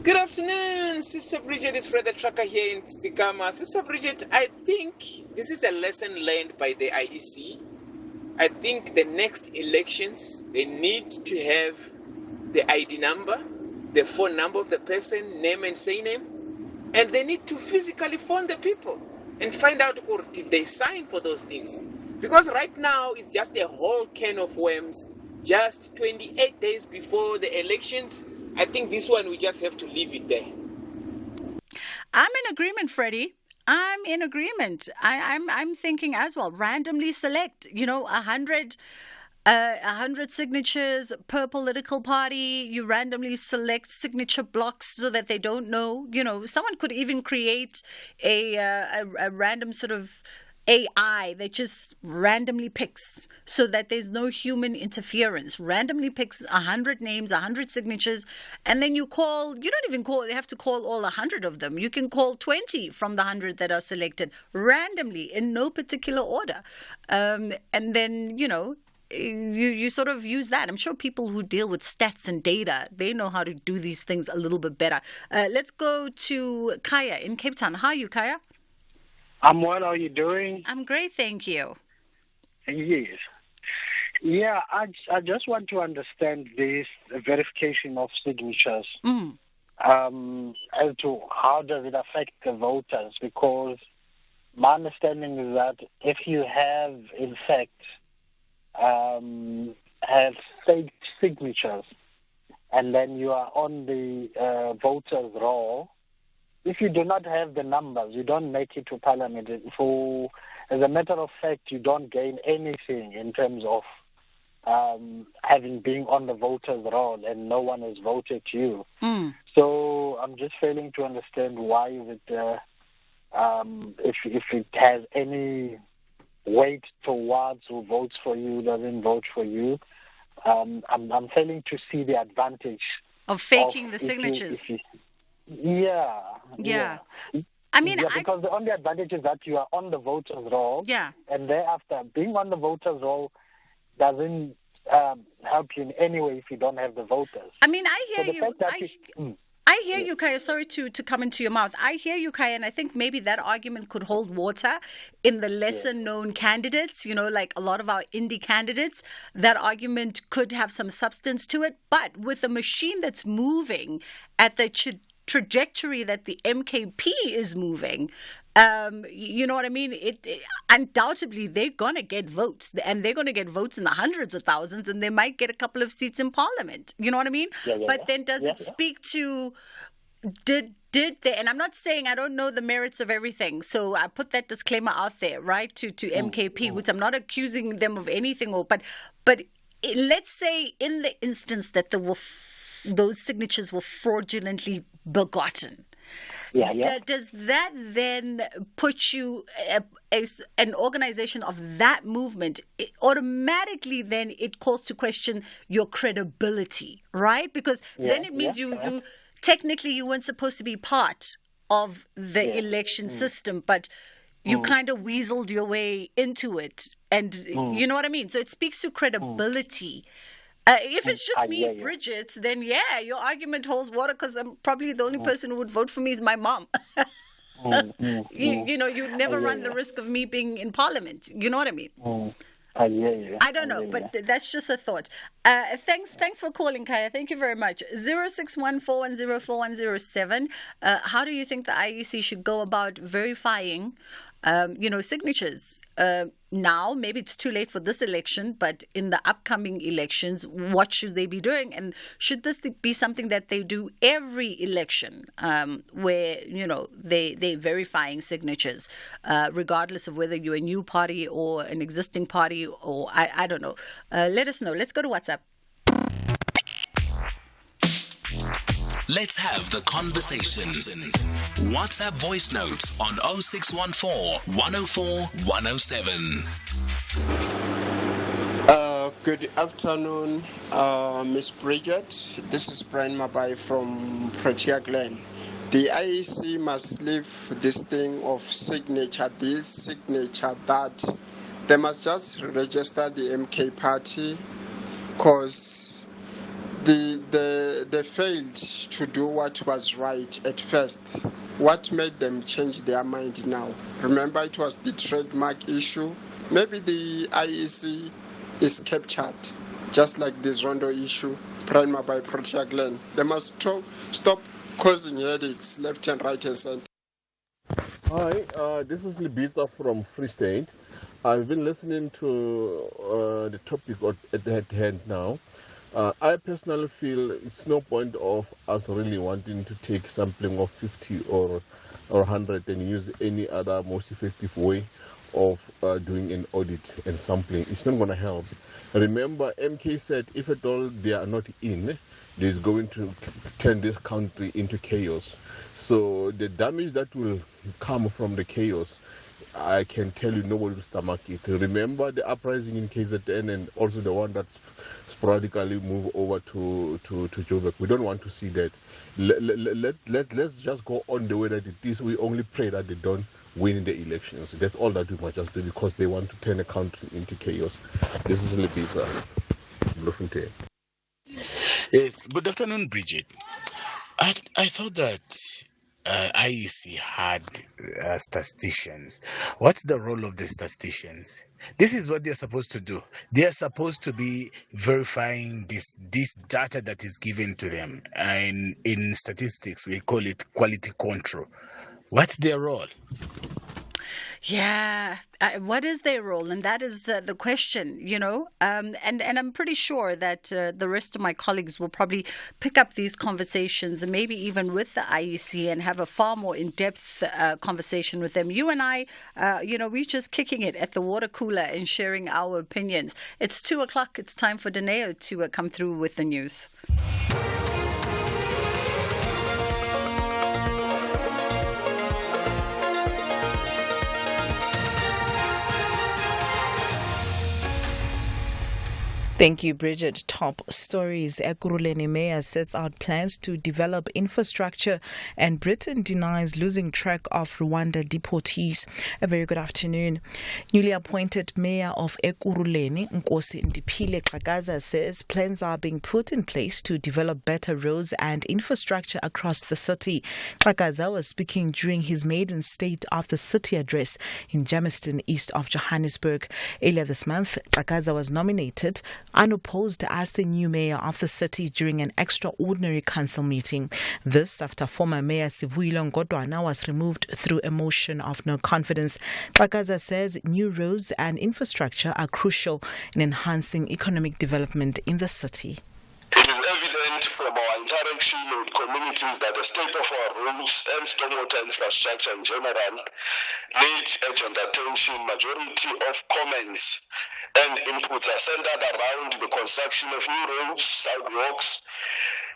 Speaker 16: Good afternoon, Sister Bridget. It's Fred the Trucker here in Tsitikama. Sister Bridget, I think this is a lesson learned by the IEC. I think the next elections, they need to have the ID number, the phone number of the person, name and surname, and they need to physically phone the people and find out, or did they sign for those things? Because right now it's just a whole can of worms, just 28 days before the elections. I think this one, we just have to leave it there.
Speaker 2: I'm in agreement, Freddie. I'm in agreement. I'm thinking as well. Randomly select, 100 signatures per political party. You randomly select signature blocks so that they don't know. Someone could even create a random sort of AI that just randomly picks so that there's no human interference. Randomly picks 100 names, 100 signatures, and then you call. You don't even call. You have to call all 100 of them. You can call 20 from the 100 that are selected randomly in no particular order, and then you sort of use that. I'm sure people who deal with stats and data, they know how to do these things a little bit better. Let's go to Kaya in Cape Town. How are you, Kaya?
Speaker 17: I'm well. How are you doing?
Speaker 2: I'm great, thank you.
Speaker 17: Yes. Yeah, I just want to understand this verification of signatures as to how does it affect the voters, because my understanding is that if you have, in fact, have fake signatures and then you are on the voters' roll, if you do not have the numbers, you don't make it to Parliament. As a matter of fact, you don't gain anything in terms of having been on the voters' roll and no one has voted you. So I'm just failing to understand why is it, if it has any weight towards who votes for you, doesn't vote for you. I'm failing to see the advantage
Speaker 2: of faking the signatures.
Speaker 17: Yeah.
Speaker 2: I mean,
Speaker 17: because the only advantage is that you are on the voters' roll.
Speaker 2: Yeah.
Speaker 17: And thereafter, being on the voters' roll doesn't help you in any way if you don't have the voters.
Speaker 2: I mean, I hear you. I hear you, Kaya. Sorry to come into your mouth. I hear you, Kaya, and I think maybe that argument could hold water in the lesser-known candidates, like a lot of our indie candidates. That argument could have some substance to it. But with a machine that's moving at the trajectory that the MKP is moving, you know what I mean? It undoubtedly, they're going to get votes, and they're going to get votes in the hundreds of thousands, and they might get a couple of seats in Parliament. You know what I mean? But then does it speak to, did they, and I'm not saying I don't know the merits of everything, so I put that disclaimer out there, right, to MKP, which I'm not accusing them of anything, but let's say in the instance that those signatures were fraudulently begotten. Does that then put you, an organization of that movement, automatically then it calls to question your credibility, right? Because then it means you technically you weren't supposed to be part of the election system, but you kind of weaseled your way into it. And you know what I mean? So it speaks to credibility. If it's just me, Bridget, then yeah, your argument holds water because I'm probably the only person who would vote for me is my mom. You know, you'd never run the risk of me being in parliament. You know what I mean? I don't know, but that's just a thought. Thanks for calling, Kaya. Thank you very much. 0614104107. How do you think the IEC should go about verifying signatures? Now, maybe it's too late for this election, but in the upcoming elections, what should they be doing? And should this be something that they do every election, where, they're verifying signatures, regardless of whether you're a new party or an existing party, or I don't know. Let us know. Let's go to WhatsApp.
Speaker 4: Let's have the conversation. WhatsApp voice notes on 0614 104 107.
Speaker 18: Good afternoon, Miss Bridget. This is Brian Mabai from Protea Glen. The IEC must leave this thing of signature that they must just register the MK party, because they failed to do what was right at first. What made them change their mind now? Remember, it was the trademark issue. Maybe the IEC is captured, just like this Rondo issue, Prima by Protea Glen. They must stop causing headaches left and right and center.
Speaker 19: Hi, this is Libitza from Free State. I've been listening to the topic at hand now. I personally feel it's no point of us really wanting to take sampling of 50 or 100 and use any other most effective way of doing an audit and sampling. It's not going to help. Remember, MK said if at all they are not in, there's going to turn this country into chaos. So the damage that will come from the chaos, I can tell you nobody will stomach it. Remember the uprising in KZN and also the one that's sporadically move over to Joburg. We don't want to see that. Let's just go on the way that it is. We only pray that they don't win the elections. That's all that we must just do, because they want to turn the country into chaos. This is Libisa. Bloemfontein.
Speaker 20: Yes, good afternoon, Bridget. I thought that IEC had statisticians. What's the role of the statisticians? This is what they're supposed to do. They are supposed to be verifying this data that is given to them. And in statistics, we call it quality control. What's their role?
Speaker 2: Yeah, what is their role? And that is the question, and I'm pretty sure that the rest of my colleagues will probably pick up these conversations, and maybe even with the IEC, and have a far more in-depth conversation with them. You and I, we're just kicking it at the water cooler and sharing our opinions. It's 2:00. It's time for Daneo to come through with the news.
Speaker 3: Thank you, Bridget. Top stories. Ekurhuleni Mayor sets out plans to develop infrastructure, and Britain denies losing track of Rwanda deportees. A very good afternoon. Newly appointed Mayor of Ekurhuleni, Nkosi Ndiphile Xhakaza, says plans are being put in place to develop better roads and infrastructure across the city. Xhakaza was speaking during his maiden State of the City address in Germiston, east of Johannesburg. Earlier this month, Xhakaza was nominated unopposed as the new mayor of the city during an extraordinary council meeting. This after former Mayor Sivuyile Ngodwana was removed through a motion of no confidence. Xhakaza says new roads and infrastructure are crucial in enhancing economic development in the city.
Speaker 21: It is evident from our interaction with communities that the state of our roads and stormwater infrastructure in general needs urgent attention. Majority of comments and inputs are centered around the construction of new roads, sidewalks,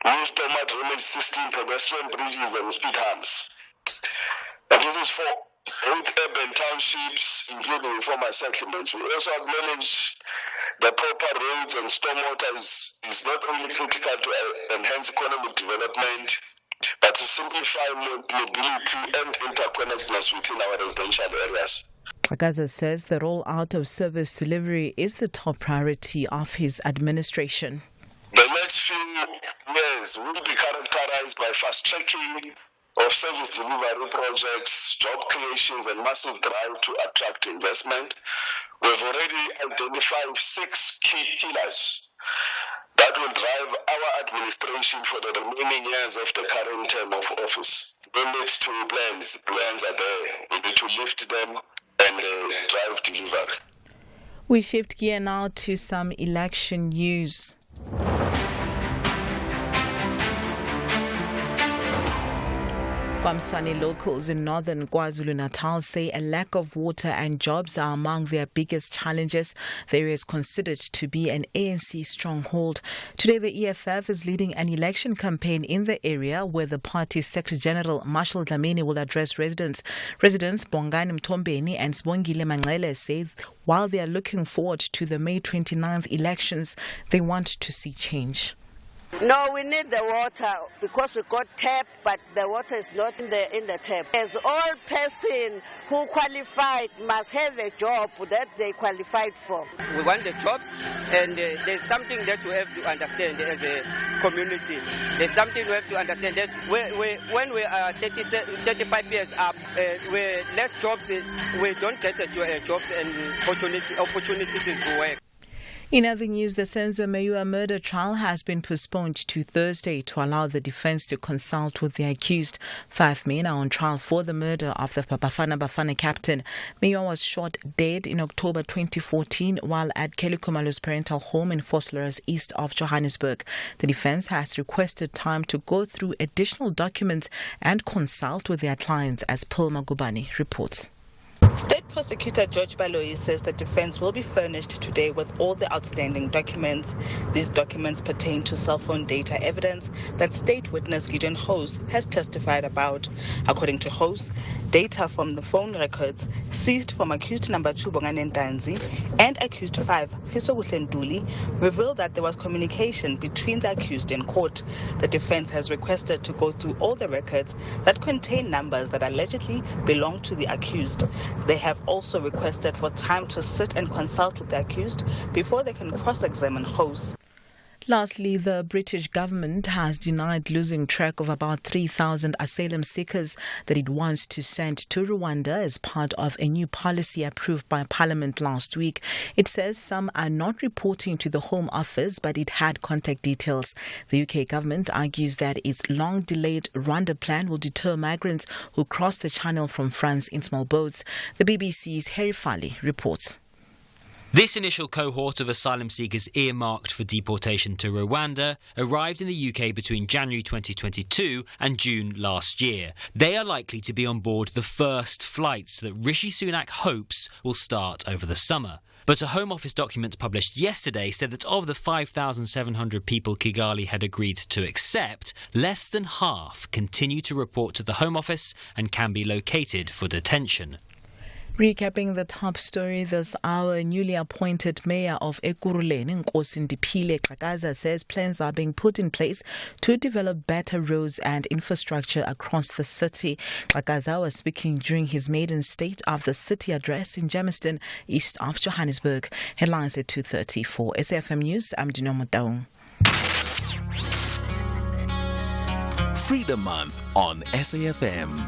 Speaker 21: new stormwater drainage system, pedestrian bridges, and speed humps. And this is for both urban townships, including informal settlements. We also acknowledge that proper roads and stormwater is not only critical to enhance economic development, but to simplify mobility and interconnectedness within our residential areas.
Speaker 3: Xhakaza says the rollout of service delivery is the top priority of his administration.
Speaker 21: next few years will be characterized by fast-tracking of service delivery projects, job creations, and massive drive to attract investment. We've already identified 6 key pillars that will drive our administration for the remaining years of the current term of office. We need to plans. Plans are there. We need to lift them and drive delivery.
Speaker 3: We shift gear now to some election news. Kwamsani locals in northern KwaZulu-Natal say a lack of water and jobs are among their biggest challenges. The area is considered to be an ANC stronghold. Today, the EFF is leading an election campaign in the area where the party's Secretary General Marshall Dlamini will address residents. Residents Bongani Mtombeni and Sbongile Mangele say while they are looking forward to the May 29th elections, they want to see change.
Speaker 1: No, we need the water because we got tap, but the water is not in the tap. As all person who qualified must have a job that they qualified for.
Speaker 22: We want the jobs, and there's something that we have to understand as a community. There's something we have to understand that when we are 35 years up, we less jobs, we don't get jobs and opportunities to work.
Speaker 3: In other news, the Senzo Mayua murder trial has been postponed to Thursday to allow the defense to consult with the accused. 5 men are on trial for the murder of the Bafana captain. Mayua was shot dead in October 2014 while at Kelly Khumalo's parental home in Vosloorus, east of Johannesburg. The defense has requested time to go through additional documents and consult with their clients, as Paul Magubani reports.
Speaker 23: State Prosecutor George Baloyi says the defense will be furnished today with all the outstanding documents. These documents pertain to cell phone data evidence that state witness Gideon Hose has testified about. According to Hose, data from the phone records seized from accused number 2 Bongani Ntanzi and accused 5 Fiso Kuhlenduli reveal that there was communication between the accused in court. The defense has requested to go through all the records that contain numbers that allegedly belong to the accused. They have also requested for time to sit and consult with the accused before they can cross-examine Hose.
Speaker 3: Lastly, the British government has denied losing track of about 3,000 asylum seekers that it wants to send to Rwanda as part of a new policy approved by Parliament last week. It says some are not reporting to the Home Office, but it had contact details. The UK government argues that its long-delayed Rwanda plan will deter migrants who cross the channel from France in small boats. The BBC's Harry Farley reports.
Speaker 24: This initial cohort of asylum seekers earmarked for deportation to Rwanda arrived in the UK between January 2022 and June last year. They are likely to be on board the first flights that Rishi Sunak hopes will start over the summer. But a Home Office document published yesterday said that of the 5,700 people Kigali had agreed to accept, less than half continue to report to the Home Office and can be located for detention.
Speaker 3: Recapping the top story this hour, newly appointed mayor of Ekurhuleni, Nkosi Ndiphile Xhakaza, says plans are being put in place to develop better roads and infrastructure across the city. Xhakaza was speaking during his maiden State of the City address in Germiston, east of Johannesburg. Headlines at 2:30 for SAFM News. I'm Dino Motaung.
Speaker 4: Freedom Month on SAFM.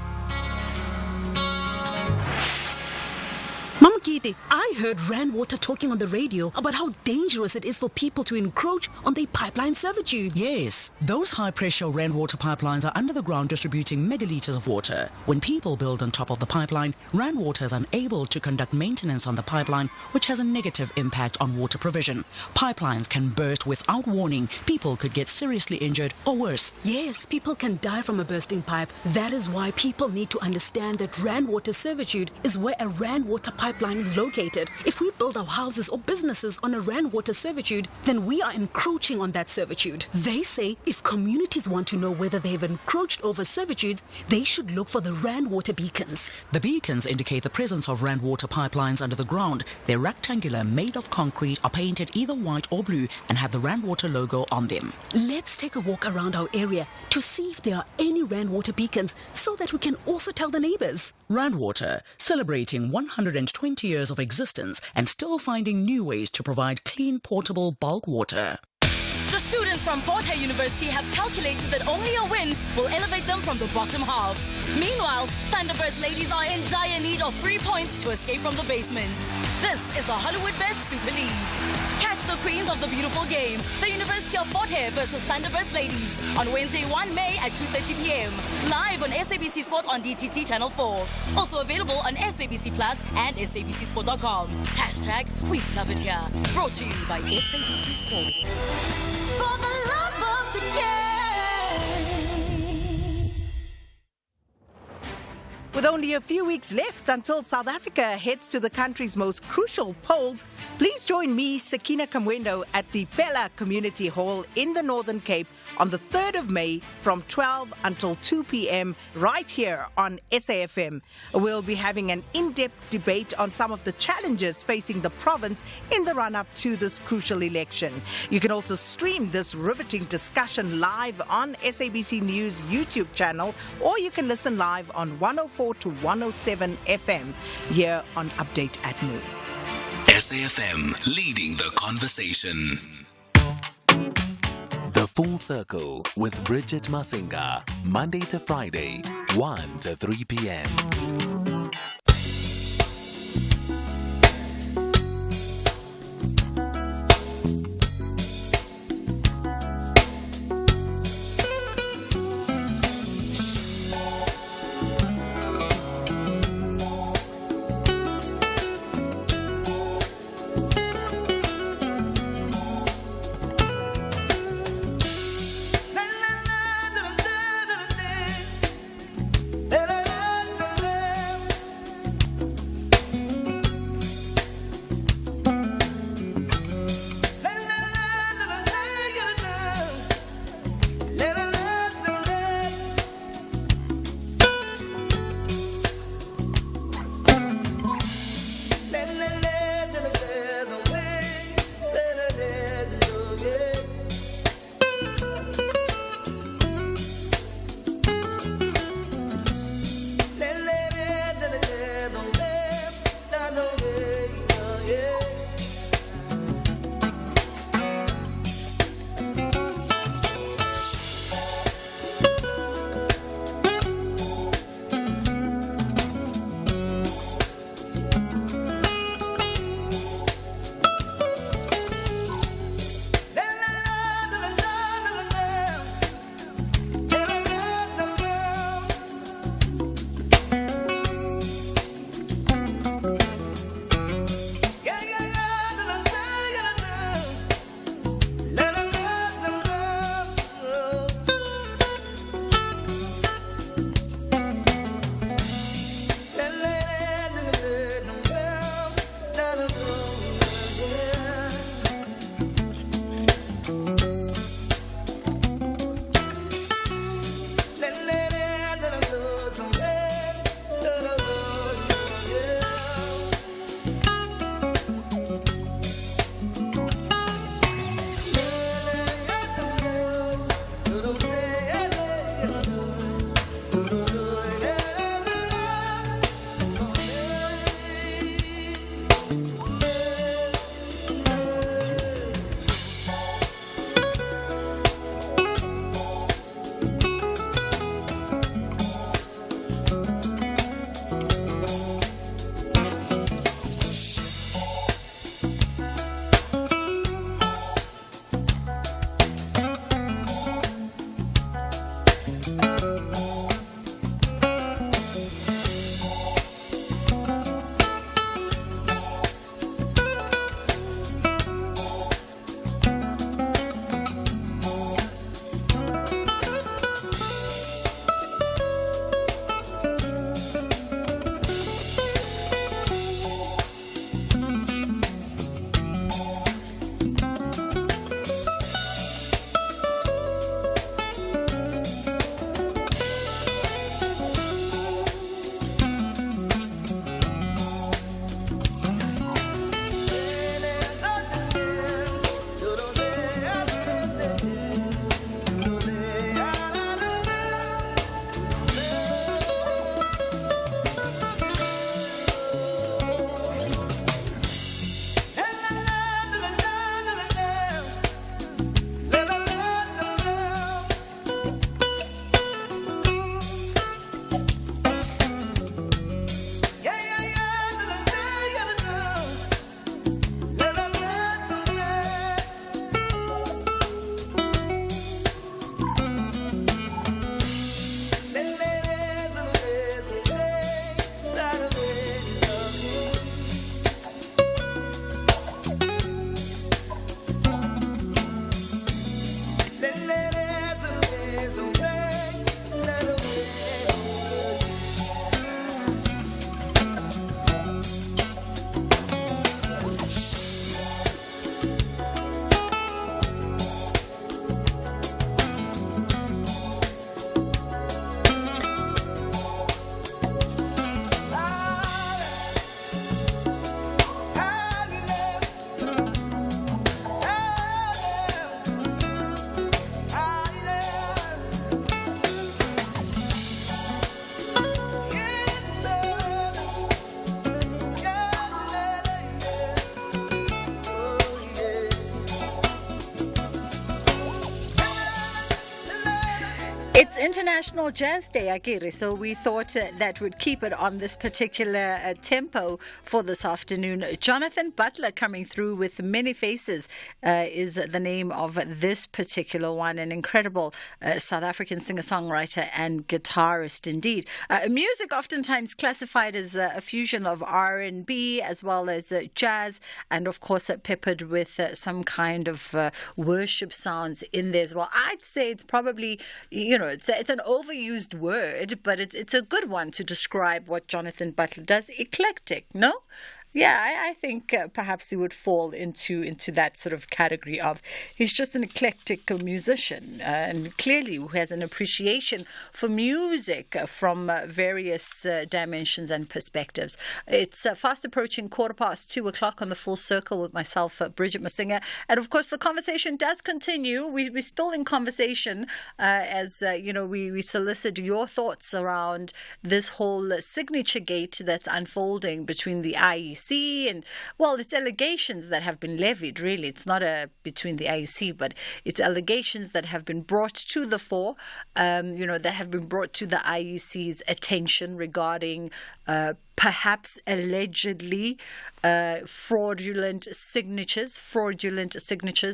Speaker 25: Mama Kiti, I heard Rand Water talking on the radio about how dangerous it is for people to encroach on their pipeline servitude.
Speaker 26: Yes, those high-pressure Rand Water pipelines are under the ground distributing megalitres of water. When people build on top of the pipeline, Rand Water is unable to conduct maintenance on the pipeline, which has a negative impact on water provision. Pipelines can burst without warning. People could get seriously injured or worse.
Speaker 25: Yes, people can die from a bursting pipe. That is why people need to understand that Rand Water servitude is where a Rand Water pipeline is located. If we build our houses or businesses on a Rand Water servitude, then we are encroaching on that servitude. They say if communities want to know whether they've encroached over servitudes, they should look for the Rand Water beacons.
Speaker 26: The beacons indicate the presence of Rand Water pipelines under the ground. They're rectangular, made of concrete, are painted either white or blue, and have the Rand Water logo on them.
Speaker 25: Let's take a walk around our area to see if there are any Rand Water beacons so that we can also tell the neighbors.
Speaker 26: Rand Water, celebrating 120 years of existence and still finding new ways to provide clean, portable bulk water.
Speaker 25: The students
Speaker 5: Experts from Fort Hare University have calculated that only a win will elevate them from the bottom half. Meanwhile, Thunderbirds ladies are in dire need of 3 points to escape from the basement. This is the Hollywood Bet Super League. Catch the queens of the beautiful game, the University of Fort Hare versus Thunderbirds ladies, on Wednesday 1 May at 2:30 p.m. Live on SABC Sport on DTT Channel 4. Also available on SABC Plus and SABCSport.com. Hashtag We Love It Here. Brought to you by SABC Sport. For the love of the game.
Speaker 6: With only a few weeks left until South Africa heads to the country's most crucial polls, please join me, Sakina Kamwendo, at the Pella Community Hall in the Northern Cape on the 3rd of May from 12 until 2 p.m. right here on SAFM. We'll be having an in-depth debate on some of the challenges facing the province in the run-up to this crucial election. You can also stream this riveting discussion live on SABC News YouTube channel, or you can listen live on 104 to 107 FM here on Update at Noon.
Speaker 4: SAFM leading the conversation. The Full Circle with Bridget Masinga, Monday to Friday, 1 to 3 p.m.
Speaker 2: International Jazz Day, Akiri. So we thought that would keep it on this particular tempo for this afternoon. Jonathan Butler coming through with Many Faces is the name of this particular one. An incredible South African singer-songwriter and guitarist indeed. Music oftentimes classified as a fusion of R&B as well as jazz, and of course peppered with some kind of worship sounds in there as well. I'd say it's probably, it's an overused word, but it's a good one to describe what Jonathan Butler does. Eclectic, no? Yeah, I think perhaps he would fall into that sort of category of he's just an eclectic musician and clearly who has an appreciation for music from various dimensions and perspectives. It's fast approaching 2:15 on the Full Circle with myself, Bridget Masinga. And of course, the conversation does continue. We're still in conversation as, we solicit your thoughts around this whole signature gate that's unfolding between the IEC and, well, it's allegations that have been levied, really. It's not between the IEC, but it's allegations that have been brought to the fore, that have been brought to the IEC's attention regarding perhaps allegedly fraudulent signatures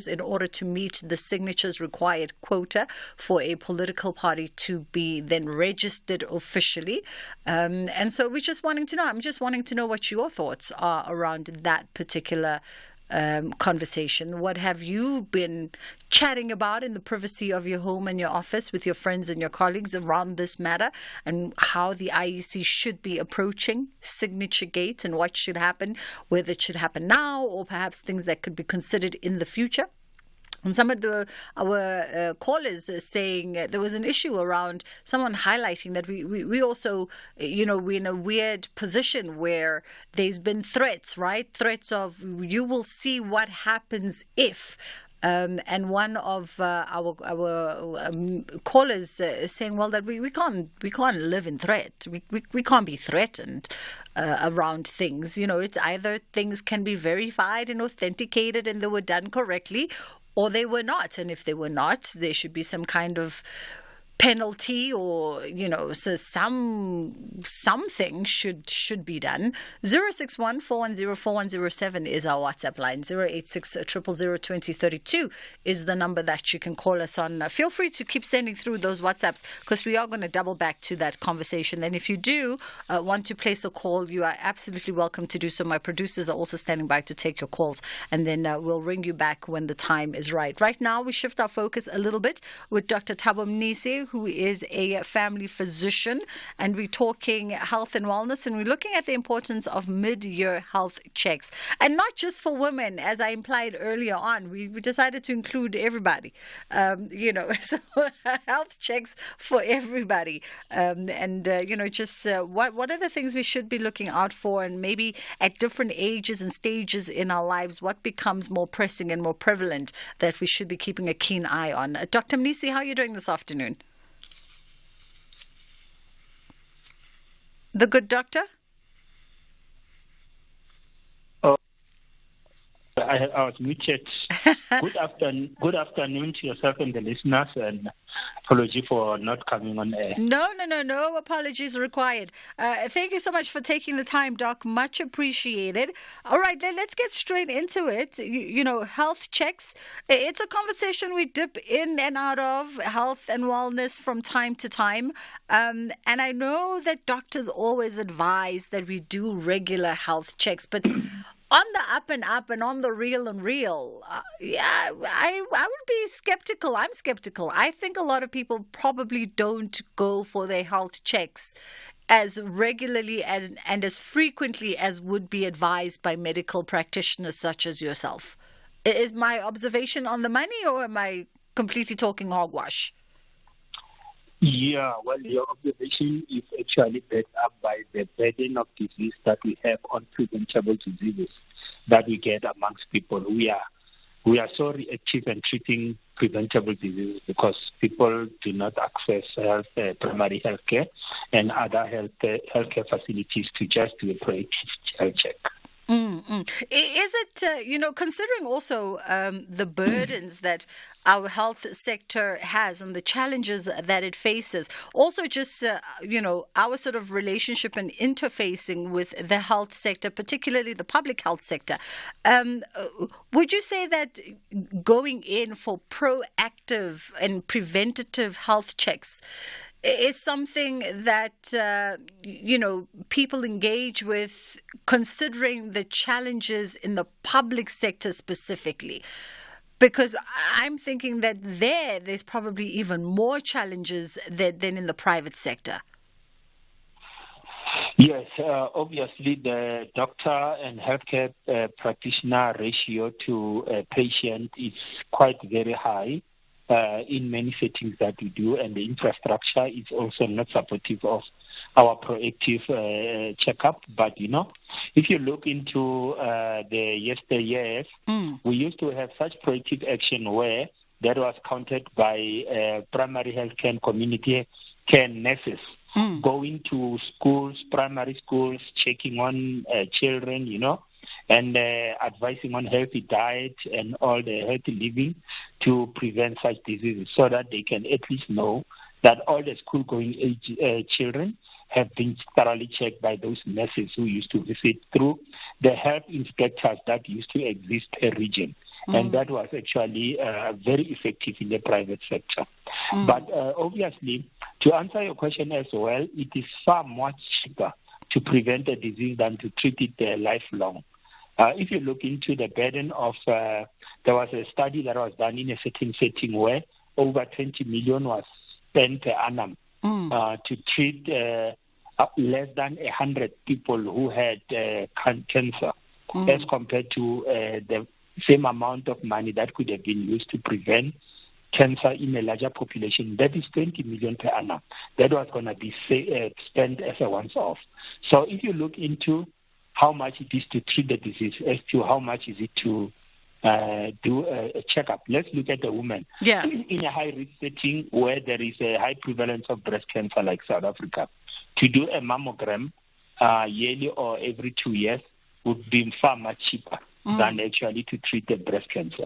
Speaker 2: in order to meet the signatures required quota for a political party to be then registered officially. And so I'm just wanting to know what your thoughts are around that particular conversation. What have you been chatting about in the privacy of your home and your office with your friends and your colleagues around this matter, and how the IEC should be approaching signature gate and what should happen, whether it should happen now or perhaps things that could be considered in the future? And some of our callers are saying there was an issue around someone highlighting that we also, we're in a weird position where there's been threats, right? Threats of you will see what happens if. And one of our callers is saying, well, that we can't live in threat. We can't be threatened around things. It's either things can be verified and authenticated and they were done correctly, or they were not. And if they were not, there should be some kind of penalty or, so something should be done. 061-410-4107 is our WhatsApp line. 086-000-2032 is the number that you can call us on. Feel free to keep sending through those WhatsApps because we are going to double back to that conversation. And if you do want to place a call, you are absolutely welcome to do so. My producers are also standing by to take your calls, and then we'll ring you back when the time is right. Right now, we shift our focus a little bit with Dr. Thabo Mnisi, who is a family physician, and we're talking health and wellness, and we're looking at the importance of mid-year health checks, and not just for women, as I implied earlier on. We decided to include everybody, so health checks for everybody, what are the things we should be looking out for, and maybe at different ages and stages in our lives, what becomes more pressing and more prevalent that we should be keeping a keen eye on. Dr. Mnisi, how are you doing this afternoon? The good doctor?
Speaker 7: Oh, I was muted. Good afternoon to yourself and the listeners, and apology for not coming on air.
Speaker 2: No apologies required. Thank you so much for taking the time, Doc. Much appreciated. All right, let's get straight into it. Health checks. It's a conversation we dip in and out of, health and wellness from time to time. And I know that doctors always advise that we do regular health checks, but on the up and on the real and real, I would be skeptical. I'm skeptical. I think a lot of people probably don't go for their health checks as regularly and as frequently as would be advised by medical practitioners such as yourself. Is my observation on the money, or am I completely talking hogwash?
Speaker 7: Yeah, well, your observation is actually backed up by the burden of disease that we have on preventable diseases that we get amongst people. We are so reactive in treating preventable diseases because people do not access primary health care and other healthcare facilities to just do a preventive health check.
Speaker 2: Is it, considering also the burdens that our health sector has and the challenges that it faces, also just, our sort of relationship and interfacing with the health sector, particularly the public health sector, would you say that going in for proactive and preventative health checks is something that, people engage with, considering the challenges in the public sector specifically? Because I'm thinking that there's probably even more challenges than in the private sector.
Speaker 7: Yes, obviously the doctor and healthcare practitioner ratio to patient is quite very high. In many settings that we do, and the infrastructure is also not supportive of our proactive checkup. But, if you look into the yesteryears, we used to have such proactive action where that was counted by primary health care and community care nurses going to schools, primary schools, checking on children, and advising on healthy diet and all the healthy living to prevent such diseases, so that they can at least know that all the school-going age children have been thoroughly checked by those nurses who used to visit through the health inspectors that used to exist per region. And that was actually very effective in the private sector. But obviously, to answer your question as well, it is far much cheaper to prevent a disease than to treat it lifelong. If you look into the burden of, there was a study that was done in a certain setting where over 20 million was spent per annum to treat less than 100 people who had cancer, as compared to the same amount of money that could have been used to prevent cancer in a larger population. That is 20 million per annum. That was going to be spent as a once-off. So if you look into how much it is to treat the disease as to how much is it to do a checkup. Let's look at the woman.
Speaker 2: Yeah.
Speaker 7: In a high-risk setting where there is a high prevalence of breast cancer like South Africa, to do a mammogram yearly or every 2 years would be far much cheaper than actually to treat the breast cancer.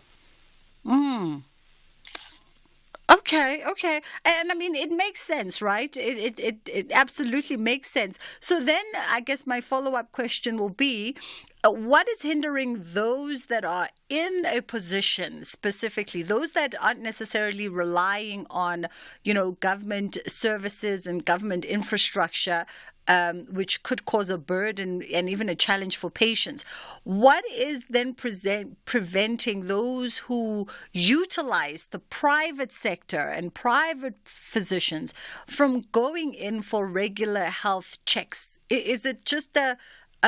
Speaker 2: Okay. And I mean, it makes sense, right? It absolutely makes sense. So then I guess my follow-up question will be, what is hindering those that are in a position, specifically those that aren't necessarily relying on, government services and government infrastructure, which could cause a burden and even a challenge for patients? What is then preventing those who utilize the private sector and private physicians from going in for regular health checks? Is it just a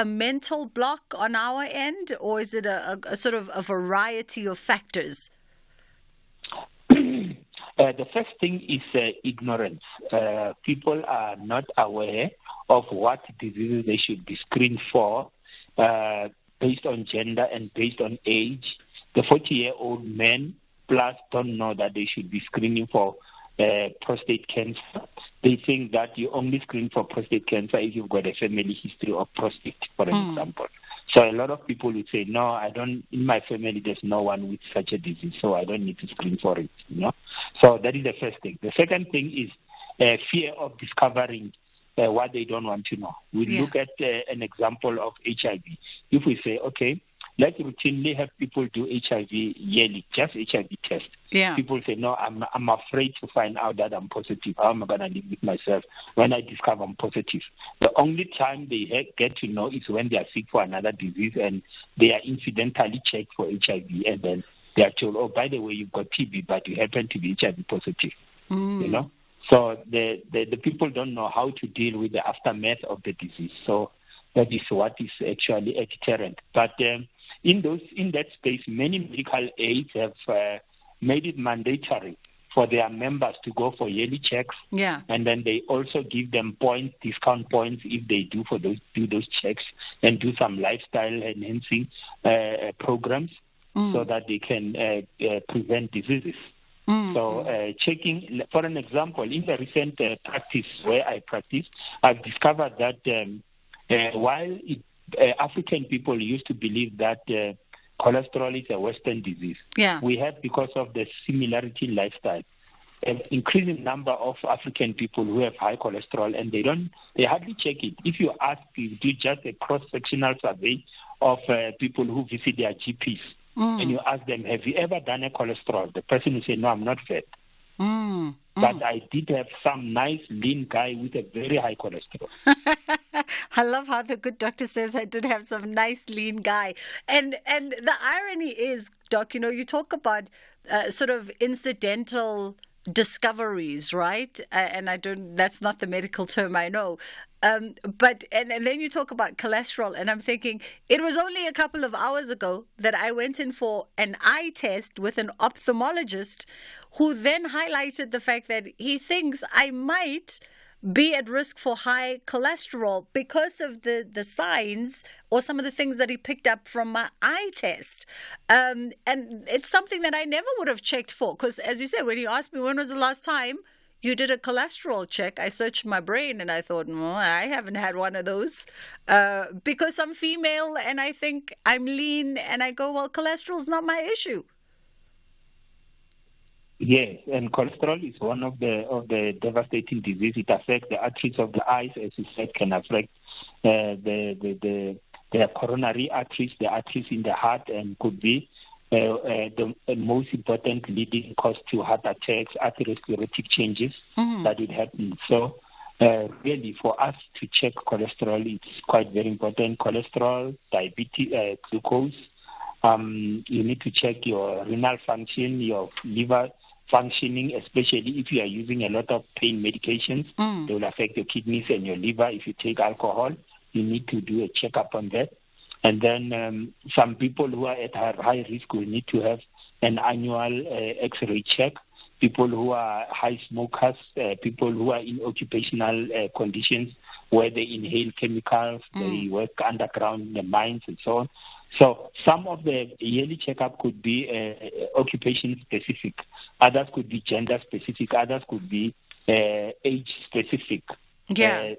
Speaker 2: mental block on our end, or is it a sort of a variety of factors?
Speaker 7: The first thing is ignorance. People are not aware of what diseases they should be screened for based on gender and based on age. The 40-year-old men plus don't know that they should be screening for prostate cancer. They think that you only screen for prostate cancer if you've got a family history of prostate, for example. So a lot of people would say, no, in my family there's no one with such a disease, so I don't need to screen for it. So that is the first thing. The second thing is fear of discovering what they don't want to know. We look at an example of HIV. If we say, okay, let's routinely have people do HIV yearly, just HIV test.
Speaker 2: Yeah.
Speaker 7: People say, no, I'm afraid to find out that I'm positive. How am I going to live with myself when I discover I'm positive? The only time they get to know is when they are sick for another disease and they are incidentally checked for HIV, and then they are told, oh, by the way, you've got TB, but you happen to be HIV positive. So the people don't know how to deal with the aftermath of the disease. So that is what is actually a deterrent. But in that space, many medical aids have made it mandatory for their members to go for yearly checks.
Speaker 2: Yeah.
Speaker 7: And then they also give them discount points if they do those checks, and do some lifestyle enhancing programs so that they can prevent diseases. So checking, for an example, in the recent practice where I practice, I've discovered that while African people used to believe that cholesterol is a Western disease.
Speaker 2: Yeah.
Speaker 7: We have, because of the similarity in lifestyle, an increasing number of African people who have high cholesterol, and they hardly check it. If you do just a cross-sectional survey of people who visit their GPs, and you ask them, have you ever done a cholesterol? The person will say, no, I'm not fat. But I did have some nice lean guy with a very high cholesterol.
Speaker 2: I love how the good doctor says I did have some nice lean guy. And the irony is, Doc, you talk about sort of incidental discoveries, right? And that's not the medical term, I know. But then you talk about cholesterol, and I'm thinking it was only a couple of hours ago that I went in for an eye test with an ophthalmologist, who then highlighted the fact that he thinks I might be at risk for high cholesterol because of the signs or some of the things that he picked up from my eye test. And it's something that I never would have checked for, because as you said, when you asked me when was the last time you did a cholesterol check, I searched my brain and I thought, well, I haven't had one of those because I'm female and I think I'm lean, and I go, well, cholesterol's not my issue.
Speaker 7: Yes, and cholesterol is one of the devastating disease. It affects the arteries of the eyes, as you said, can affect the coronary arteries, the arteries in the heart, and could be the most important leading cause to heart attacks, atherosclerotic changes that it happens. So really, for us to check cholesterol, it's quite very important. Cholesterol, diabetes, glucose. You need to check your renal function, your liver functioning, especially if you are using a lot of pain medications. They will affect your kidneys and your liver. If you take alcohol, you need to do a checkup on that. And then some people who are at high risk will need to have an annual X-ray check. People who are high smokers, people who are in occupational conditions where they inhale chemicals, they work underground in the mines and so on. So some of the yearly checkup could be occupation-specific. Others could be gender-specific. Others could be age-specific.
Speaker 2: Yeah.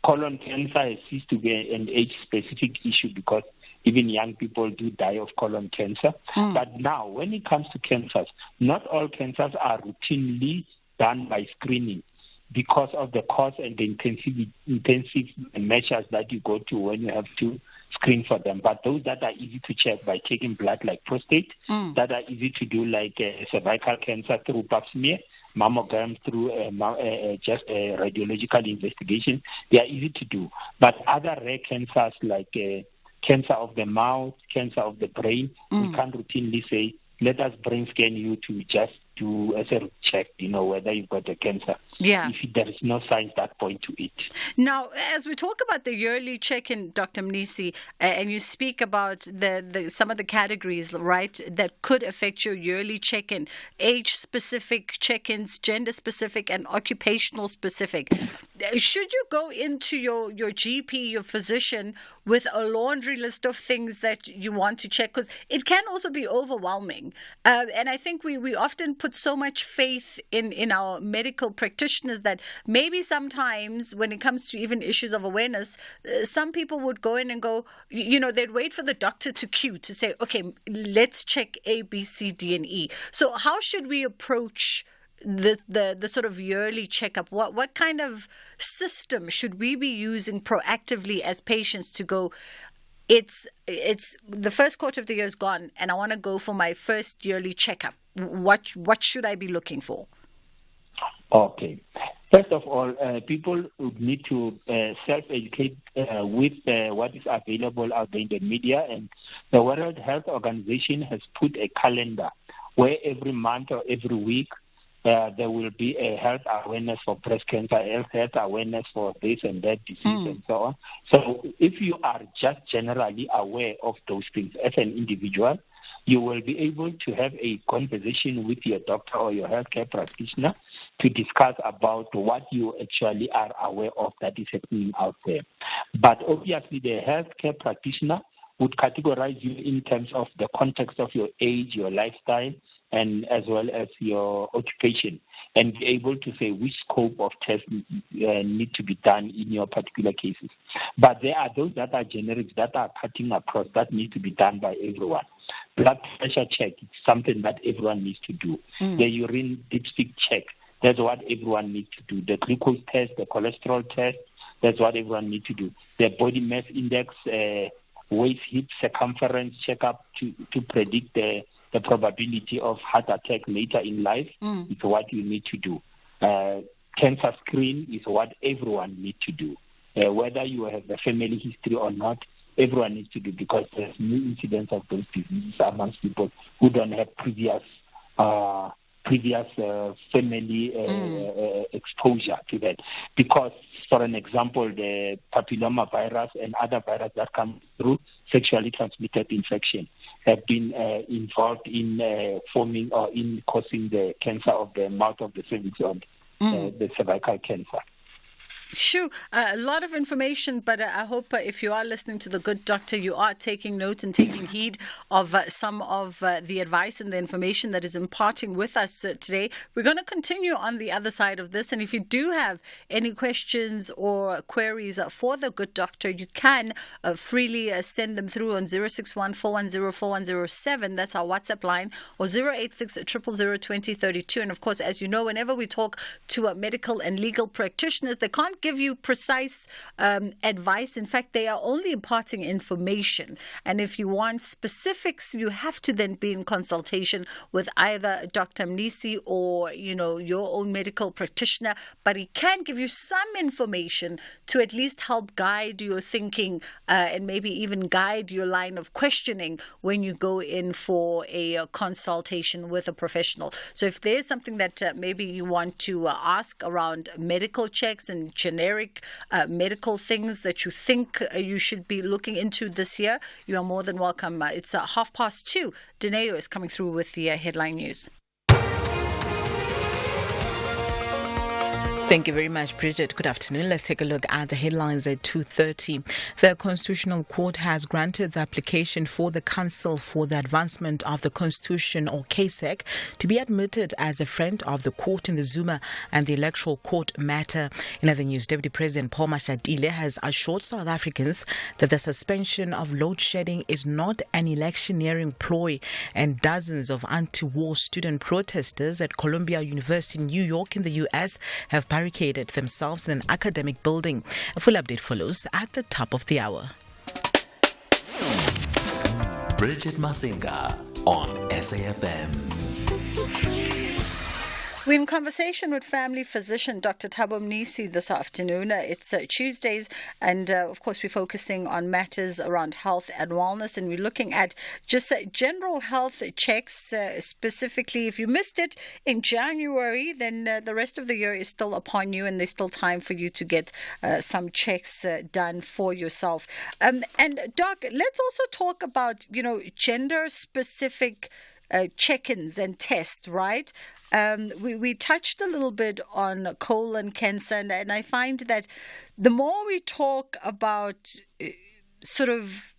Speaker 7: Colon cancer has ceased to be an age-specific issue because even young people do die of colon cancer. But now, when it comes to cancers, not all cancers are routinely done by screening because of the cost and the intensive measures that you go to when you have to screen for them. But those that are easy to check by taking blood, like prostate, that are easy to do, like cervical cancer through pap smear, mammogram through just a radiological investigation, they are easy to do. But other rare cancers like cancer of the mouth, cancer of the brain, we can't routinely say, let us brain scan you to just do as a check, whether you've got a cancer.
Speaker 2: Yeah.
Speaker 7: If there is no signs that point to it.
Speaker 2: Now, as we talk about the yearly check-in, Dr. Mnisi, and you speak about the some of the categories, right, that could affect your yearly check-in, age-specific check-ins, gender-specific, and occupational-specific. Should you go into your GP, your physician, with a laundry list of things that you want to check? Because it can also be overwhelming. And I think we often put so much faith in our medical practitioners that maybe sometimes when it comes to even issues of awareness, some people would go in and go, they'd wait for the doctor to cue to say, okay, let's check A, B, C, D, and E. So how should we approach the sort of yearly checkup? What kind of system should we be using proactively as patients to go, it's the first quarter of the year is gone and I want to go for my first yearly checkup? What should I be looking for?
Speaker 7: Okay. First of all, people would need to self-educate with what is available out there in the media, and the World Health Organization has put a calendar where every month or every week there will be a health awareness for breast cancer, health awareness for this and that disease and so on. So if you are just generally aware of those things as an individual, you will be able to have a conversation with your doctor or your healthcare practitioner to discuss about what you actually are aware of that is happening out there. But obviously the healthcare practitioner would categorize you in terms of the context of your age, your lifestyle, and as well as your occupation. and be able to say which scope of tests need to be done in your particular cases. But there are those that are generic, that are cutting across, that need to be done by everyone. Blood pressure check is something that everyone needs to do. The urine dipstick check, that's what everyone needs to do. The glucose test, the cholesterol test, that's what everyone needs to do. The body mass index, waist hip circumference checkup to predict the probability of heart attack later in life is what you need to do. Cancer screen is what everyone needs to do. Whether you have a family history or not, everyone needs to do, because there's new incidence of those diseases amongst people who don't have previous family exposure to that. Because, for an example, the papilloma virus and other viruses that come through sexually transmitted infection have been involved in forming or in causing the cancer of the mouth of the cervix or the cervical cancer.
Speaker 2: Sure, a lot of information, but I hope if you are listening to the good doctor, you are taking note and taking heed of some of the advice and the information that is imparting with us today. We're going to continue on the other side of this, and if you do have any questions or queries for the good doctor, you can freely send them through on 061-410-4107. That's our WhatsApp line, or 086-000-2032. And of course, as you know, whenever we talk to medical and legal practitioners, they can't give you precise advice. In fact, they are only imparting information. And if you want specifics, you have to then be in consultation with either Dr. Mnisi or, your own medical practitioner. But he can give you some information to at least help guide your thinking and maybe even guide your line of questioning when you go in for a consultation with a professional. So if there's something that maybe you want to ask around medical checks and generic medical things that you think you should be looking into this year, you are more than welcome. It's 2:30. Dineo is coming through with the headline news.
Speaker 3: Thank you very much, Bridget. Good afternoon. Let's take a look at the headlines at 2:30. The Constitutional Court has granted the application for the Council for the Advancement of the Constitution, or CASEC, to be admitted as a friend of the court in the Zuma and the Electoral Court matter. In other news, Deputy President Paul Mashatile has assured South Africans that the suspension of load shedding is not an electioneering ploy, and dozens of anti-war student protesters at Columbia University in New York in the U.S. have barricaded themselves in an academic building. A full update follows at the top of the hour.
Speaker 4: Bridget Masinga on SAFM.
Speaker 2: We're in conversation with family physician Dr. Thabo Mnisi this afternoon. It's Tuesdays, and of course we're focusing on matters around health and wellness, and we're looking at just general health checks. Specifically, if you missed it in January, then the rest of the year is still upon you, and there's still time for you to get some checks done for yourself. And Doc, let's also talk about, gender-specific check-ins and tests, right? We touched a little bit on colon cancer, and I find that the more we talk about sort of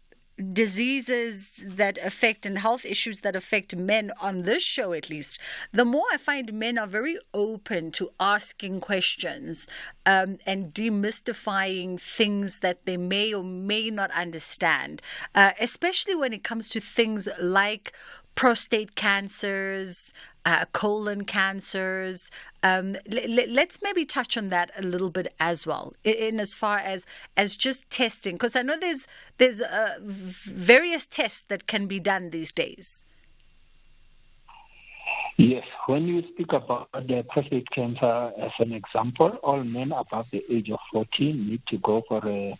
Speaker 2: diseases that affect and health issues that affect men on this show, at least, the more I find men are very open to asking questions and demystifying things that they may or may not understand, especially when it comes to things like prostate cancers, colon cancers. Let's maybe touch on that a little bit as well, in as far as just testing, because I know there's various tests that can be done these days.
Speaker 7: Yes, when you speak about the prostate cancer as an example, all men above the age of 14 need to go for a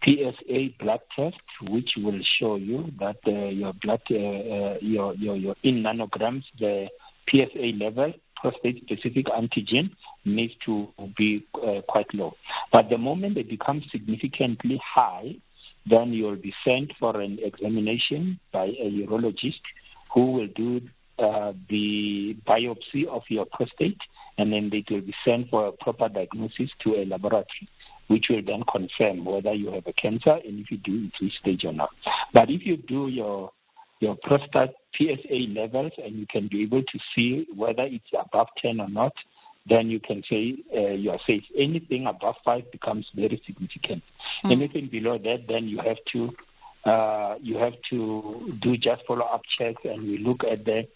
Speaker 7: PSA blood test, which will show you that your blood, your in nanograms, the PSA level, prostate-specific antigen, needs to be quite low. But the moment it becomes significantly high, then you'll be sent for an examination by a urologist who will do the biopsy of your prostate, and then it will be sent for a proper diagnosis to a laboratory, which will then confirm whether you have a cancer, and if you do, it's which stage or not. But if you do your prostate PSA levels and you can be able to see whether it's above 10 or not, then you can say you are safe. Anything above 5 becomes very significant. Anything below that, then you have to do just follow-up checks, and we look at the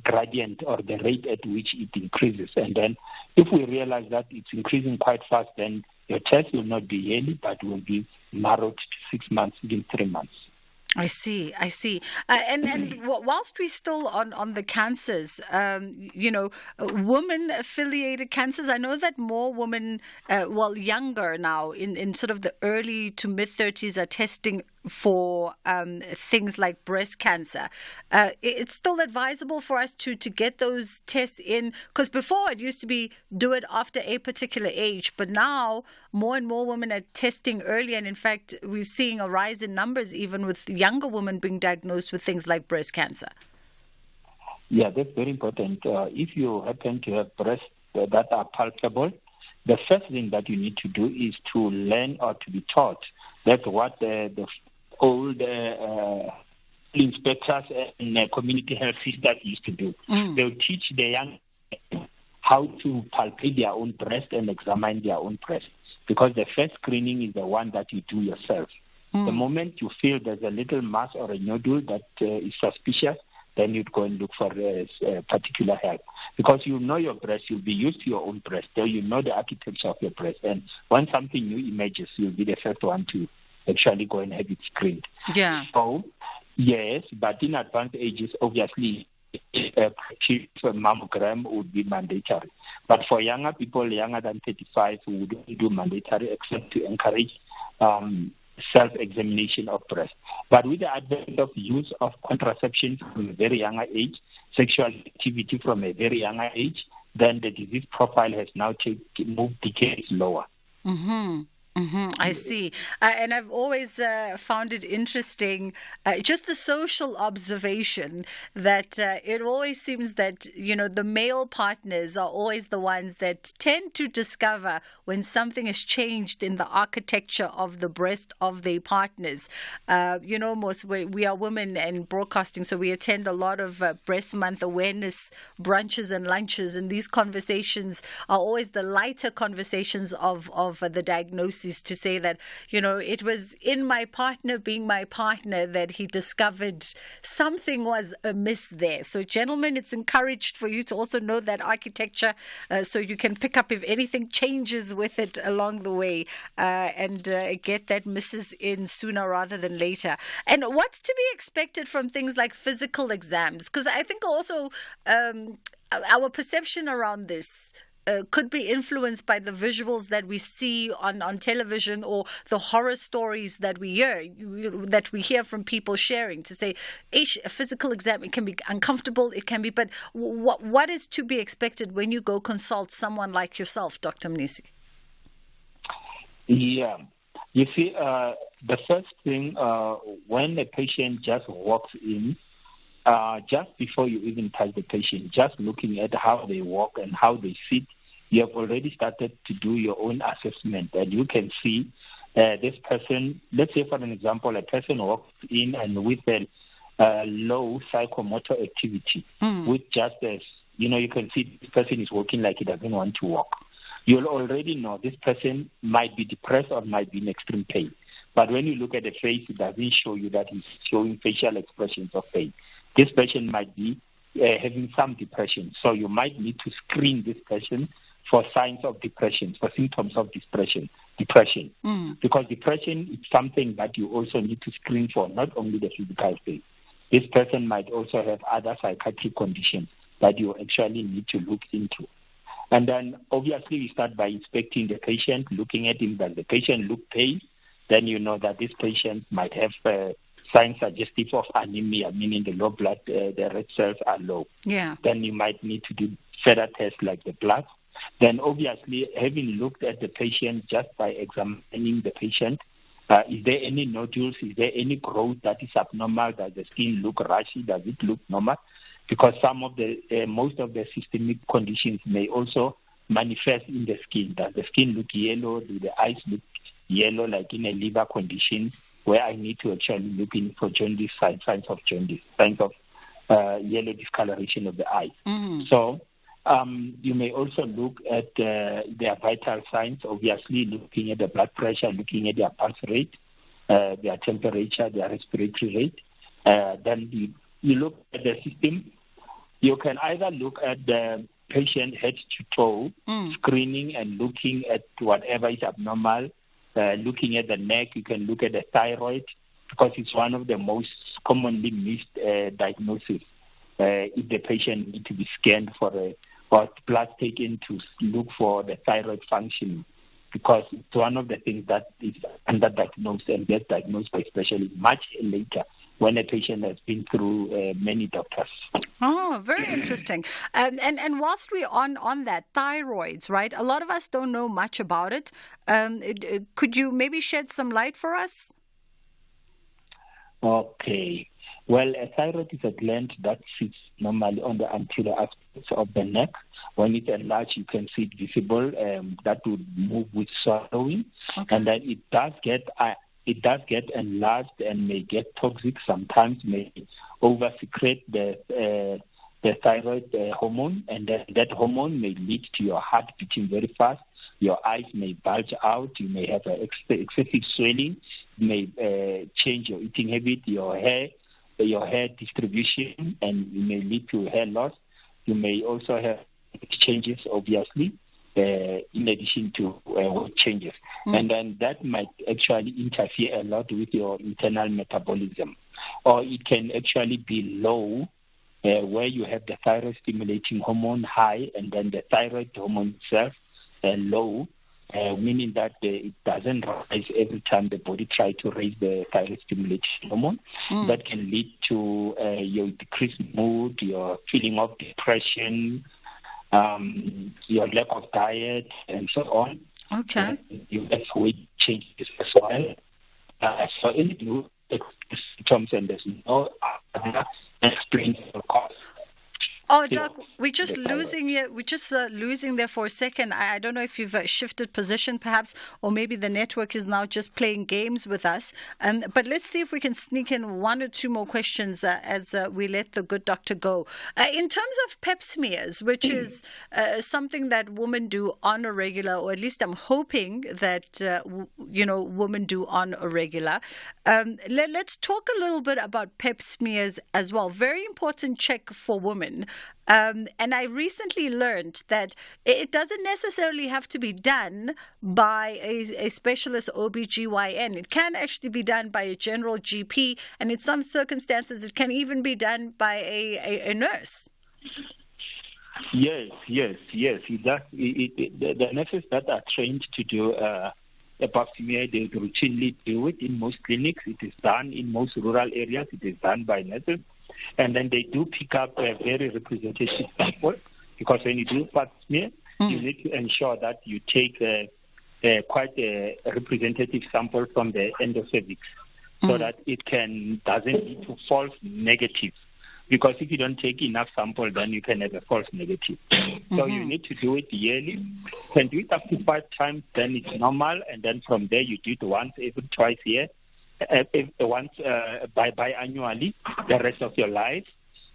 Speaker 7: gradient or the rate at which it increases. And then if we realize that it's increasing quite fast, then your test will not be yearly, but will be narrowed to 6 months, within 3 months.
Speaker 2: I see. And whilst we're still on the cancers, women-affiliated cancers, I know that more women, younger now, in sort of the early to mid-30s, are testing for things like breast cancer. It's still advisable for us to get those tests in, because before it used to be do it after a particular age, but now more and more women are testing early, and in fact we're seeing a rise in numbers even with younger women being diagnosed with things like breast cancer.
Speaker 7: Yeah, that's very important. If you happen to have breasts that are palpable, the first thing that you need to do is to learn or to be taught. That's what the old inspectors and community health sisters used to do. They'll teach the young how to palpate their own breast and examine their own breast, because the first screening is the one that you do yourself. The moment you feel there's a little mass or a nodule that is suspicious, then you'd go and look for particular help. Because you know your breast, you'll be used to your own breast, so you know the architecture of your breast. And when something new emerges, you'll be the first one to actually go and have it screened.
Speaker 2: Yeah.
Speaker 7: So, yes, but in advanced ages, obviously, a mammogram would be mandatory. But for younger people, younger than 35, we wouldn't do mandatory except to encourage self-examination of breast. But with the advent of use of contraception from a very younger age, sexual activity from a very younger age, then the disease profile has now moved decades lower.
Speaker 2: I see. And I've always found it interesting, just the social observation that it always seems that, the male partners are always the ones that tend to discover when something has changed in the architecture of the breast of their partners. Most we are women and broadcasting, so we attend a lot of breast month awareness brunches and lunches, and these conversations are always the lighter conversations of the diagnosis, to say that, it was in my partner being my partner that he discovered something was amiss there. So, gentlemen, it's encouraged for you to also know that architecture so you can pick up if anything changes with it along the way and get that misses in sooner rather than later. And what's to be expected from things like physical exams? Because I think also our perception around this could be influenced by the visuals that we see on television, or the horror stories that we hear from people sharing, to say a physical exam, it can be uncomfortable, it can be, but what is to be expected when you go consult someone like yourself, Dr. Mnisi?
Speaker 7: Yeah. You see, the first thing, when a patient just walks in, just before you even touch the patient, just looking at how they walk and how they sit, you have already started to do your own assessment, and you can see this person. Let's say, for an example, a person walks in and with a low psychomotor activity, with just as, you can see this person is walking like he doesn't want to walk. You'll already know this person might be depressed or might be in extreme pain. But when you look at the face, it doesn't show you that he's showing facial expressions of pain. This patient might be having some depression. So you might need to screen this person for signs of depression, for symptoms of depression. Because depression is something that you also need to screen for, not only the physical state. This person might also have other psychiatric conditions that you actually need to look into. And then obviously you start by inspecting the patient, looking at him. Does the patient look pale? Then you know that this patient might have signs suggestive of anemia, meaning the low blood, the red cells are low.
Speaker 2: Yeah.
Speaker 7: Then you might need to do further tests like the blood. Then obviously, having looked at the patient just by examining the patient, is there any nodules? Is there any growth that is abnormal? Does the skin look rashy? Does it look normal? Because most of the systemic conditions may also manifest in the skin. Does the skin look yellow? Do the eyes look yellow, like in a liver condition, where I need to actually look in for jaundice, signs of jaundice, signs of yellow discoloration of the eyes. So You may also look at their vital signs, obviously looking at the blood pressure, looking at their pulse rate, their temperature, their respiratory rate. Then you look at the system. You can either look at the patient head to toe, screening and looking at whatever is abnormal. Looking at the neck, you can look at the thyroid, because it's one of the most commonly missed diagnoses. If the patient needs to be scanned for or blood taken to look for the thyroid function, because it's one of the things that is underdiagnosed and gets diagnosed by specialists much later when a patient has been through many doctors.
Speaker 2: Oh, very interesting. And whilst we're on that, thyroids, right? A lot of us don't know much about it. Could you maybe shed some light for us?
Speaker 7: Okay. Well, a thyroid is a gland that sits normally on the anterior aspects of the neck. When it's enlarged, you can see it visible. That would move with swallowing. Okay. And then it does get enlarged and may get toxic. Sometimes may over-secrete the thyroid hormone, and that hormone may lead to your heart beating very fast. Your eyes may bulge out. You may have excessive swelling. You may change your eating habit, your hair distribution, and you may lead to hair loss. You may also have changes, obviously, in addition to weight changes. And then that might actually interfere a lot with your internal metabolism. Or it can actually be low, where you have the thyroid stimulating hormone high and then the thyroid hormone itself low, meaning that it doesn't rise every time the body tries to raise the thyroid stimulating hormone. That can lead to your decreased mood, your feeling of depression, your lack of diet, and so on.
Speaker 2: Okay.
Speaker 7: You have weight changes as well. So any symptoms, and there's no other explainable cause.
Speaker 2: Oh, Doc, we're just losing you. We're just losing there for a second. I don't know if you've shifted position, perhaps, or maybe the network is now just playing games with us. But let's see if we can sneak in one or two more questions as we let the good doctor go. In terms of pap smears, which is something that women do on a regular, or at least I'm hoping that women do on a regular. Let's talk a little bit about pap smears as well. Very important check for women. And I recently learned that it doesn't necessarily have to be done by a specialist OBGYN. It can actually be done by a general GP, and in some circumstances, it can even be done by a nurse.
Speaker 7: Yes. It does. The nurses that are trained to do a pap smear, they routinely do it in most clinics. It is done in most rural areas. It is done by nurses. And then they do pick up a very representative sample, because when you do pap smear, you need to ensure that you take quite a representative sample from the endocervix, so that it doesn't lead to false negatives. Because if you don't take enough sample, then you can have a false negative. So you need to do it yearly. You can do it up to 5 times, then it's normal, and then from there you do it once every twice a year. Once biannually, the rest of your life.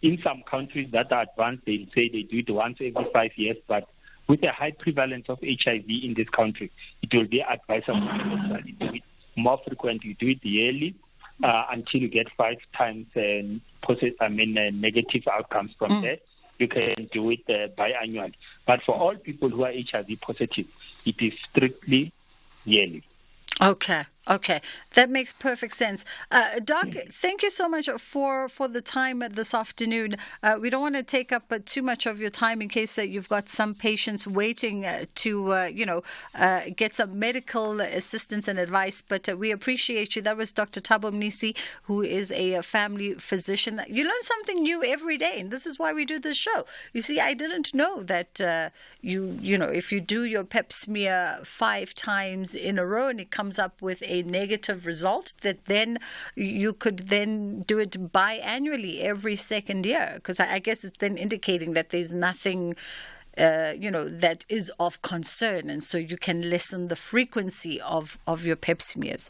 Speaker 7: In some countries that are advanced, they say they do it once every 5 years, but with a high prevalence of HIV in this country, it will be advisable to do it more frequently. You do it yearly until you get 5 times negative outcomes from there. You can do it biannually. But for all people who are HIV positive, it is strictly yearly.
Speaker 2: Okay. That makes perfect sense. Doc, thank you so much for the time this afternoon. We don't want to take up too much of your time in case that you've got some patients waiting to get some medical assistance and advice, but we appreciate you. That was Dr. Thabo Mnisi, who is a family physician. You learn something new every day, and this is why we do this show. You see, I didn't know that if you do your pap smear 5 times in a row and it comes up with a negative result, that then you could then do it biannually every second year, because I guess it's then indicating that there's nothing that is of concern, and so you can lessen the frequency of your pap smears.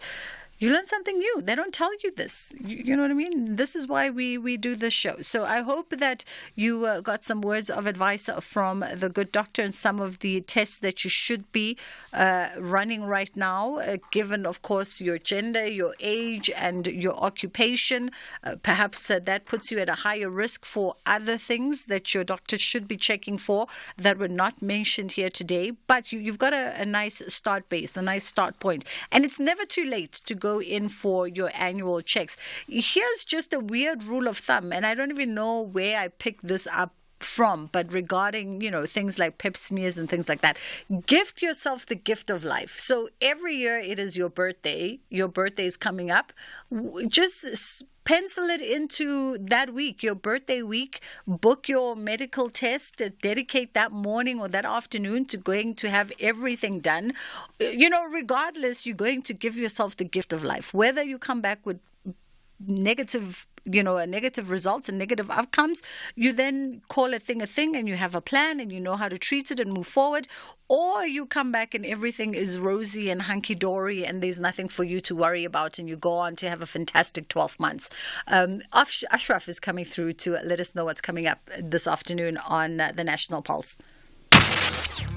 Speaker 2: You learn something new. They don't tell you this. You know what I mean? This is why we do this show. So I hope that you got some words of advice from the good doctor and some of the tests that you should be running right now, given, of course, your gender, your age, and your occupation. Perhaps that puts you at a higher risk for other things that your doctor should be checking for that were not mentioned here today. But you've got a nice start base, a nice start point. And it's never too late to go in for your annual checks. Here's just a weird rule of thumb, and I don't even know where I picked this up from, but regarding, things like pap smears and things like that, gift yourself the gift of life. So every year it is your birthday is coming up. Just pencil it into that week, your birthday week. Book your medical test, dedicate that morning or that afternoon to going to have everything done. Regardless, you're going to give yourself the gift of life. Whether you come back with negative results and negative outcomes, you then call a thing and you have a plan and you know how to treat it and move forward, or you come back and everything is rosy and hunky-dory and there's nothing for you to worry about and you go on to have a fantastic 12 months. Ashraf is coming through to let us know what's coming up this afternoon on the National Pulse.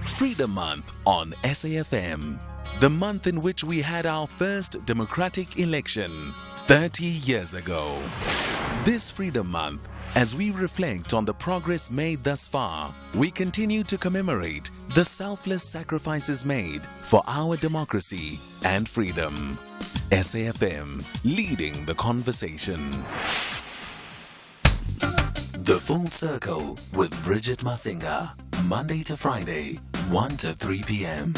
Speaker 4: Freedom Month on SAFM, the month in which we had our first democratic election 30 years ago. This Freedom Month, as we reflect on the progress made thus far, we continue to commemorate the selfless sacrifices made for our democracy and freedom. SAFM, leading the conversation. The Full Circle with Bridget Masinga, Monday to Friday, 1 to 3 p.m.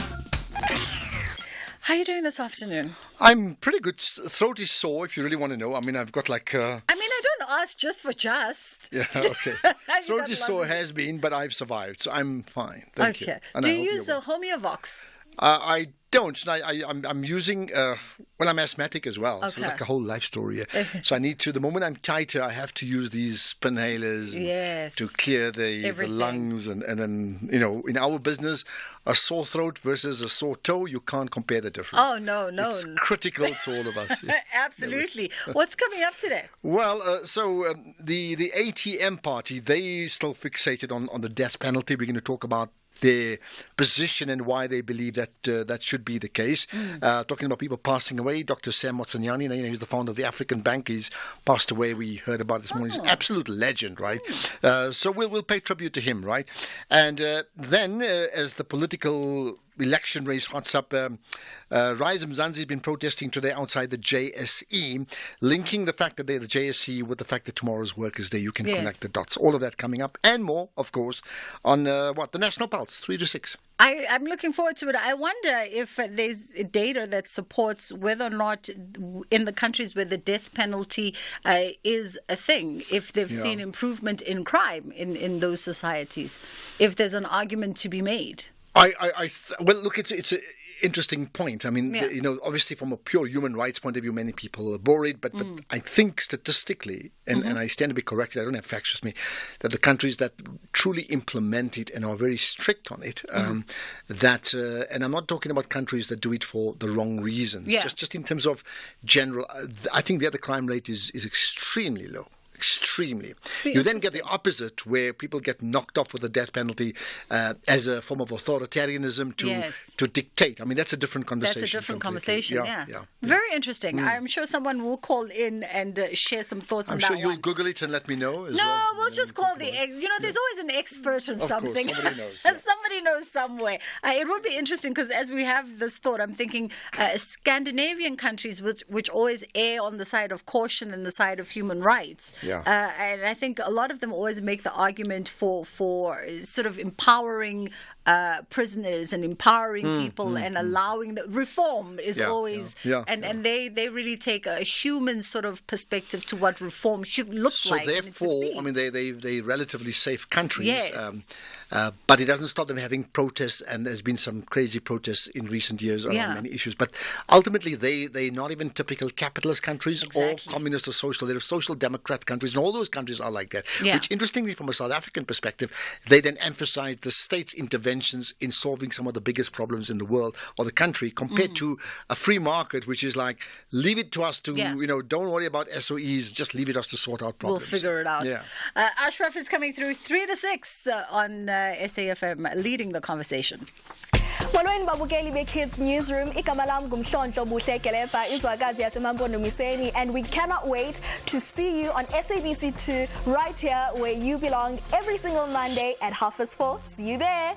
Speaker 2: How are you doing this afternoon?
Speaker 8: I'm pretty good. Throat is sore, if you really want to know. I mean, I've got like...
Speaker 2: I don't ask just for just.
Speaker 8: Yeah, okay. Throat is sore has been, but I've survived, so I'm fine. Thank you. And
Speaker 2: do you use a Homeovox?
Speaker 8: I don't. I'm using, I'm asthmatic as well.
Speaker 2: Okay.
Speaker 8: So it's like a whole life story. So I need to, the moment I'm tighter, I have to use these inhalers to clear the lungs. And then, in our business, a sore throat versus a sore toe, you can't compare the difference.
Speaker 2: Oh, no.
Speaker 8: It's critical to all of us. Yeah.
Speaker 2: Absolutely. What's coming up today?
Speaker 8: Well, the ATM party, they still fixated on the death penalty. We're going to talk about their position and why they believe that that should be the case. Talking about people passing away, Dr. Sam Motsanyani, he's the founder of the African Bank. He's passed away. We heard about it this morning. He's an absolute legend, right? So we'll pay tribute to him, right? And then, as the political election race hots up, Rise Mzansi has been protesting today outside the JSE, linking the fact that they're the JSE with the fact that tomorrow's Workers' Day. You can connect the dots. All of that coming up and more, of course, on the National Pulse, 3 to 6.
Speaker 2: I'm looking forward to it. I wonder if there's data that supports whether or not in the countries where the death penalty is a thing, if they've seen improvement in crime in those societies, if there's an argument to be made.
Speaker 8: Well, look, it's an interesting point. I mean, obviously from a pure human rights point of view, many people are worried, but I think statistically, and I stand to be corrected, I don't have facts with me, that the countries that truly implement it and are very strict on it, and I'm not talking about countries that do it for the wrong reasons, just in terms of general, I think the crime rate is extremely low. Extremely. You then get the opposite, where people get knocked off with the death penalty as a form of authoritarianism to dictate. I mean, that's a different conversation.
Speaker 2: That's a different conversation, yeah. Very interesting. I'm sure someone will call in and share some thoughts on that.
Speaker 8: I'm sure you'll Google it and let me know.
Speaker 2: We'll just call there's always an expert on something.
Speaker 8: Of course, somebody knows.
Speaker 2: Somebody knows somewhere. It would be interesting because as we have this thought, I'm thinking Scandinavian countries which always err on the side of caution and the side of human rights. And I think a lot of them always make the argument for sort of empowering prisoners and empowering people and allowing the reform is always and they really take a human sort of perspective to what reform looks like.
Speaker 8: So therefore, I mean, they're relatively safe countries.
Speaker 2: Yes.
Speaker 8: But it doesn't stop them having protests, and there's been some crazy protests in recent years on many issues. But ultimately, they're not even typical capitalist countries or communist or social. They're social democrat countries, and all those countries are like that. Which, interestingly, from a South African perspective, they then emphasize the state's intervention interventions in solving some of the biggest problems in the world or the country, compared to a free market, which is like, leave it to us to, don't worry about SOEs, just leave it us to sort out problems.
Speaker 2: We'll figure it out.
Speaker 8: Yeah.
Speaker 2: Ashraf is coming through 3 to 6 on SAFM, leading the conversation.
Speaker 9: Molweni babukeli be-Kids Newsroom, igama lam ngumhlonto Buhle Kelepa, izwakazi yasemampondomiseni, and we cannot wait to see you on SABC2 right here where you belong every single Monday at 4:30. See you there.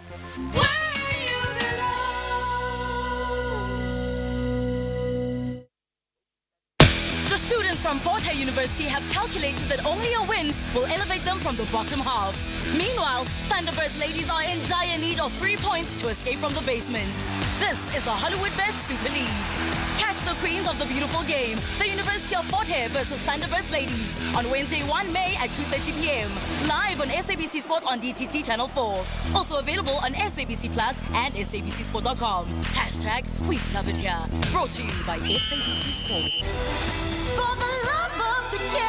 Speaker 5: The students from Fort Hare University have calculated that only a win will elevate them from the bottom half. Meanwhile, Thunderbirds ladies are in dire need of 3 points to escape from the basement. This is the Hollywood Bet Super League. Catch the queens of the beautiful game, the University of Fort Hare versus Thunderbirds ladies, on Wednesday 1 May at 2:30 p.m. Live on SABC Sport on DTT Channel 4. Also available on SABC Plus and SABCSport.com. Hashtag We Love It Here. Brought to you by SABC Sport.
Speaker 9: For the love of the game.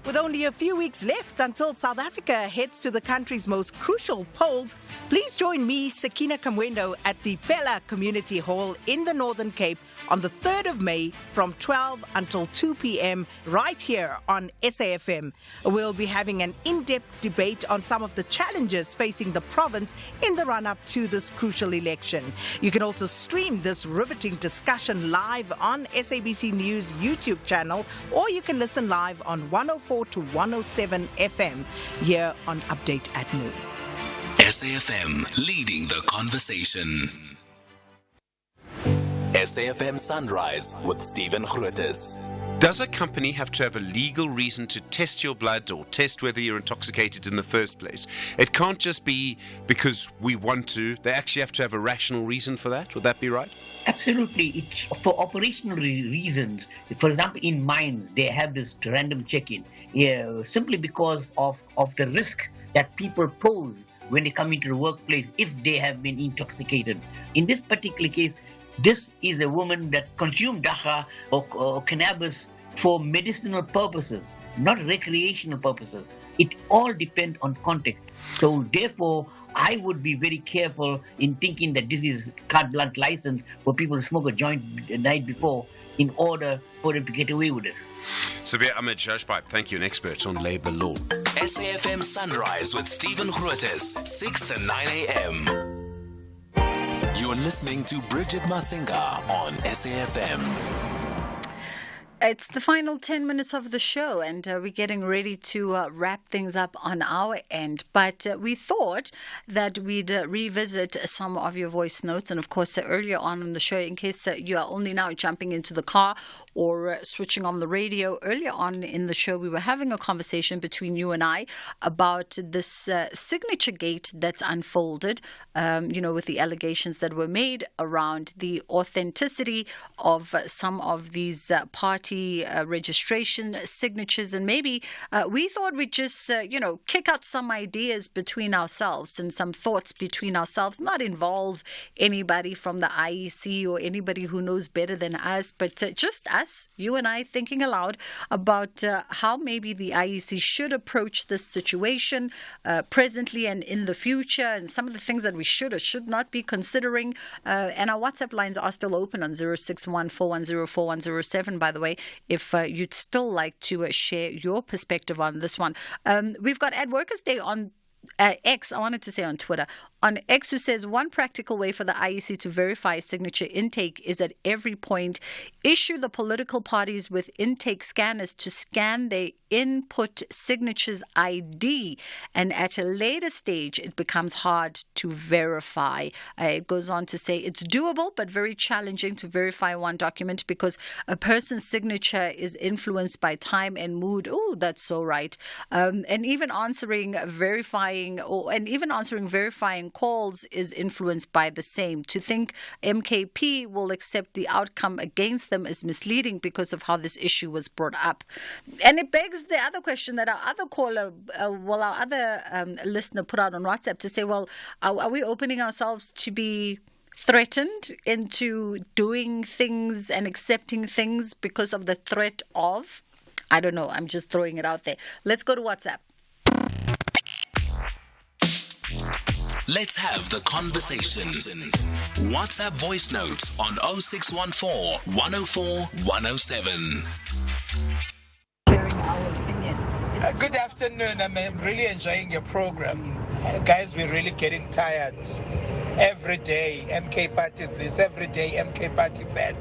Speaker 6: With only a few weeks left until South Africa heads to the country's most crucial polls, please join me, Sakina Kamwendo, at the Bella Community Hall in the Northern Cape on the 3rd of May from 12 until 2 p.m. right here on SAFM. We'll be having an in-depth debate on some of the challenges facing the province in the run-up to this crucial election. You can also stream this riveting discussion live on SABC News YouTube channel, or you can listen live on 104 to 107 FM here on Update at Noon.
Speaker 4: SAFM, leading the conversation. SAFM Sunrise with Stephen Grootes.
Speaker 10: Does a company have to have a legal reason to test your blood or test whether you're intoxicated in the first place? It can't just be because we want to. They actually have to have a rational reason for that. Would that be right?
Speaker 11: Absolutely. It's for operational reasons. For example, in mines, they have this random check-in, simply because of the risk that people pose when they come into the workplace if they have been intoxicated. In this particular case, this is a woman that consumed dacha or cannabis for medicinal purposes, not recreational purposes. It all depends on context. So therefore, I would be very careful in thinking that this is carte blanche license for people to smoke a joint the night before in order for them to get away with this.
Speaker 10: Sabir Ahmed Jashpipe, thank you, an expert on labour law.
Speaker 4: SAFM Sunrise with Stephen Grootes, 6 to 9 a.m. You're listening to Bridget Masinga on SAFM.
Speaker 2: It's the final 10 minutes of the show, and we're getting ready to wrap things up on our end. But we thought that we'd revisit some of your voice notes. And of course, earlier on in the show, in case you are only now jumping into the car or switching on the radio, earlier on in the show, we were having a conversation between you and I about this signature gate that's unfolded, with the allegations that were made around the authenticity of some of these party registration signatures. And maybe we thought we'd just, kick out some ideas between ourselves and some thoughts between ourselves, not involve anybody from the IEC or anybody who knows better than us, but just us, you and I, thinking aloud about how maybe the IEC should approach this situation presently and in the future, and some of the things that we should or should not be considering. And our WhatsApp lines are still open on 061-410-4107, by the way, if you'd still like to share your perspective on this one. We've got At Workers' Day on X, I wanted to say on Twitter, on X, who says one practical way for the IEC to verify signature intake is at every point issue the political parties with intake scanners to scan their input signatures ID, and at a later stage it becomes hard to verify. It goes on to say it's doable but very challenging to verify one document because a person's signature is influenced by time and mood. Oh, that's so right. And even answering verifying calls is influenced by the same. To think MKP will accept the outcome against them is misleading because of how this issue was brought up. And it begs the other question that our other caller, our other listener put out on WhatsApp to say, well, are we opening ourselves to be threatened into doing things and accepting things because of the threat of? I don't know. I'm just throwing it out there. Let's go to WhatsApp.
Speaker 4: Let's have the conversation. WhatsApp voice notes on 0614 104 107.
Speaker 12: Good afternoon. I'm really enjoying your program. Guys, we're really getting tired. Every day, MK party this, every day, MK party that.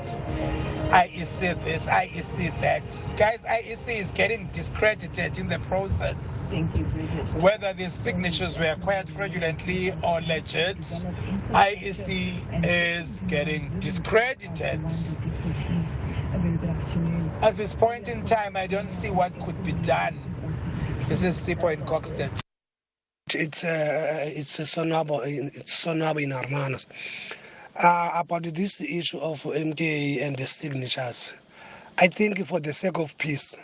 Speaker 12: IEC this, IEC that. Guys, IEC is getting discredited in the process.
Speaker 13: Thank you, Bridget.
Speaker 12: Whether these signatures were acquired fraudulently or legit, IEC is getting discredited. At this point in time, I don't see what could be done. This is Sipo in Coxton.
Speaker 14: It's a Sonabo in Hermanos. About this issue of MK and the signatures, I think for the sake of peace,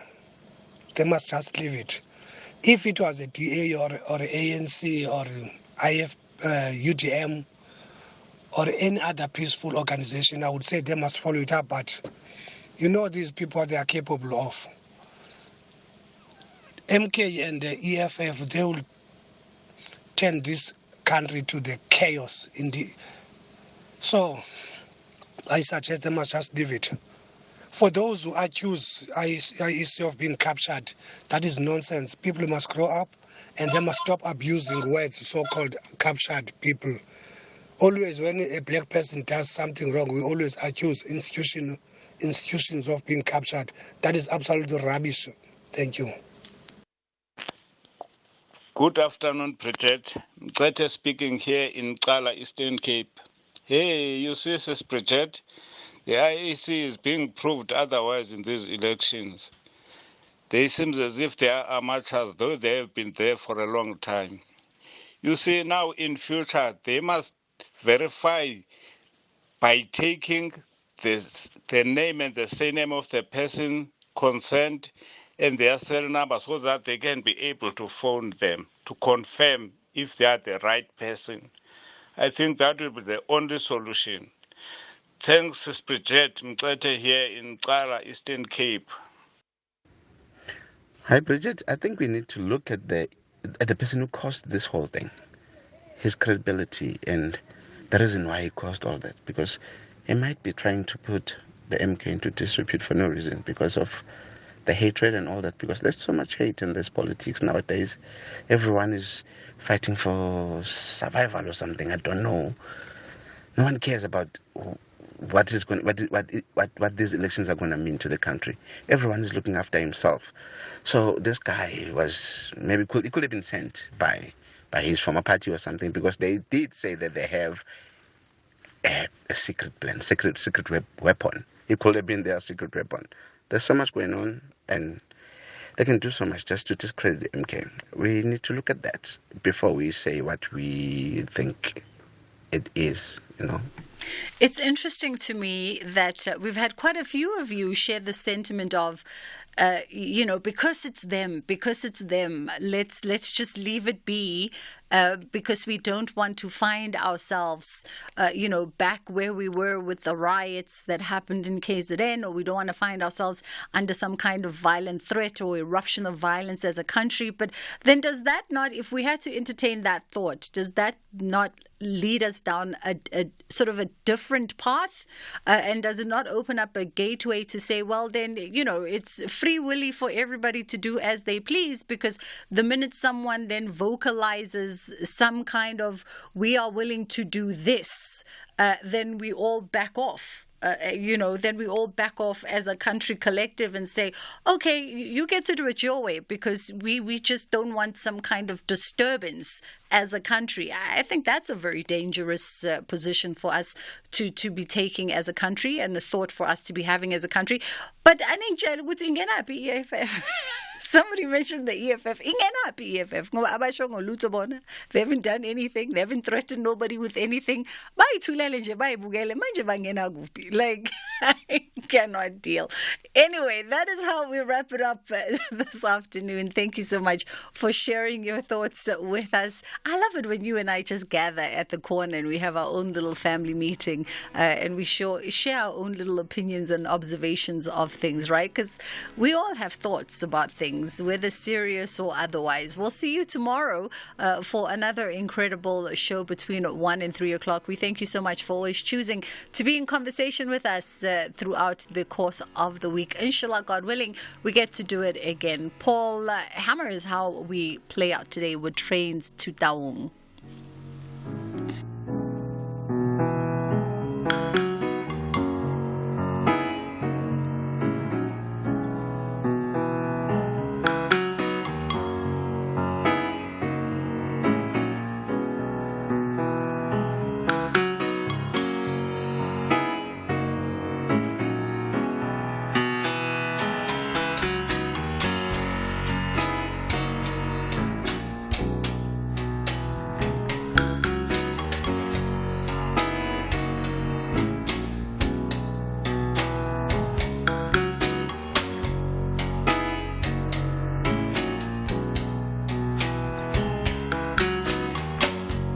Speaker 14: they must just leave it. If it was a DA or ANC or UDM or any other peaceful organization, I would say they must follow it up. But you know these people, they are capable of. MK and the EFF, they will turn this country to the chaos in the. So I suggest they must just leave it. For those who accuse IEC of being captured, that is nonsense. People must grow up and they must stop abusing words, so-called captured people. Always when a black person does something wrong, we always accuse institutions of being captured. That is absolutely rubbish. Thank you.
Speaker 15: Good afternoon, Bridget. Mcete speaking here in Kala, Eastern Cape. Hey, you see, Sis Bridget, the IEC is being proved otherwise in these elections. They seem as if they are amateurs, though they have been there for a long time. You see, now in future, they must verify by taking the name and the surname of the person concerned and their cell number so that they can be able to phone them to confirm if they are the right person. I think that will be the only solution. Thanks, Bridget Mcete here in Kara, Eastern Cape.
Speaker 10: Hi, Bridget. I think we need to look at the person who caused this whole thing, his credibility, and the reason why he caused all that. Because he might be trying to put the MK into disrepute for no reason, because of the hatred and all that. Because there's so much hate in this politics nowadays. Everyone is fighting for survival or something. I don't know. No one cares about what these elections are going to mean to the country. Everyone is looking after himself. So this guy was he could have been sent by his former party or something, because they did say that they have a secret plan, secret weapon. It could have been their secret weapon. There's so much going on, and they can do so much just to discredit the MK. We need to look at that before we say what we think it is, you know.
Speaker 2: It's interesting to me that we've had quite a few of you share the sentiment of, because it's them, let's just leave it be, because we don't want to find ourselves, back where we were with the riots that happened in KZN, or we don't want to find ourselves under some kind of violent threat or eruption of violence as a country. But then does that not, if we had to entertain that thought, does that not lead us down a sort of a different path? And does it not open up a gateway to say, well, then, it's free willy for everybody to do as they please? Because the minute someone then vocalizes some kind of, we are willing to do this, then we all back off. Then we all back off as a country collective and say, okay, you get to do it your way, because we just don't want some kind of disturbance as a country. I think that's a very dangerous position for us to be taking as a country, and a thought for us to be having as a country. But I think EFF. Somebody mentioned the EFF. EFF. They haven't done anything. They haven't threatened nobody with anything. Like, cannot deal. Anyway, that is how we wrap it up this afternoon. Thank you so much for sharing your thoughts with us. I love it when you and I just gather at the corner and we have our own little family meeting and we share our own little opinions and observations of things, right? Because we all have thoughts about things, whether serious or otherwise. We'll see you tomorrow for another incredible show between 1 and 3 o'clock. We thank you so much for always choosing to be in conversation with us throughout the course of the week. Inshallah, God willing, we get to do it again. Paul hammers how we play out today with Trains to Taung.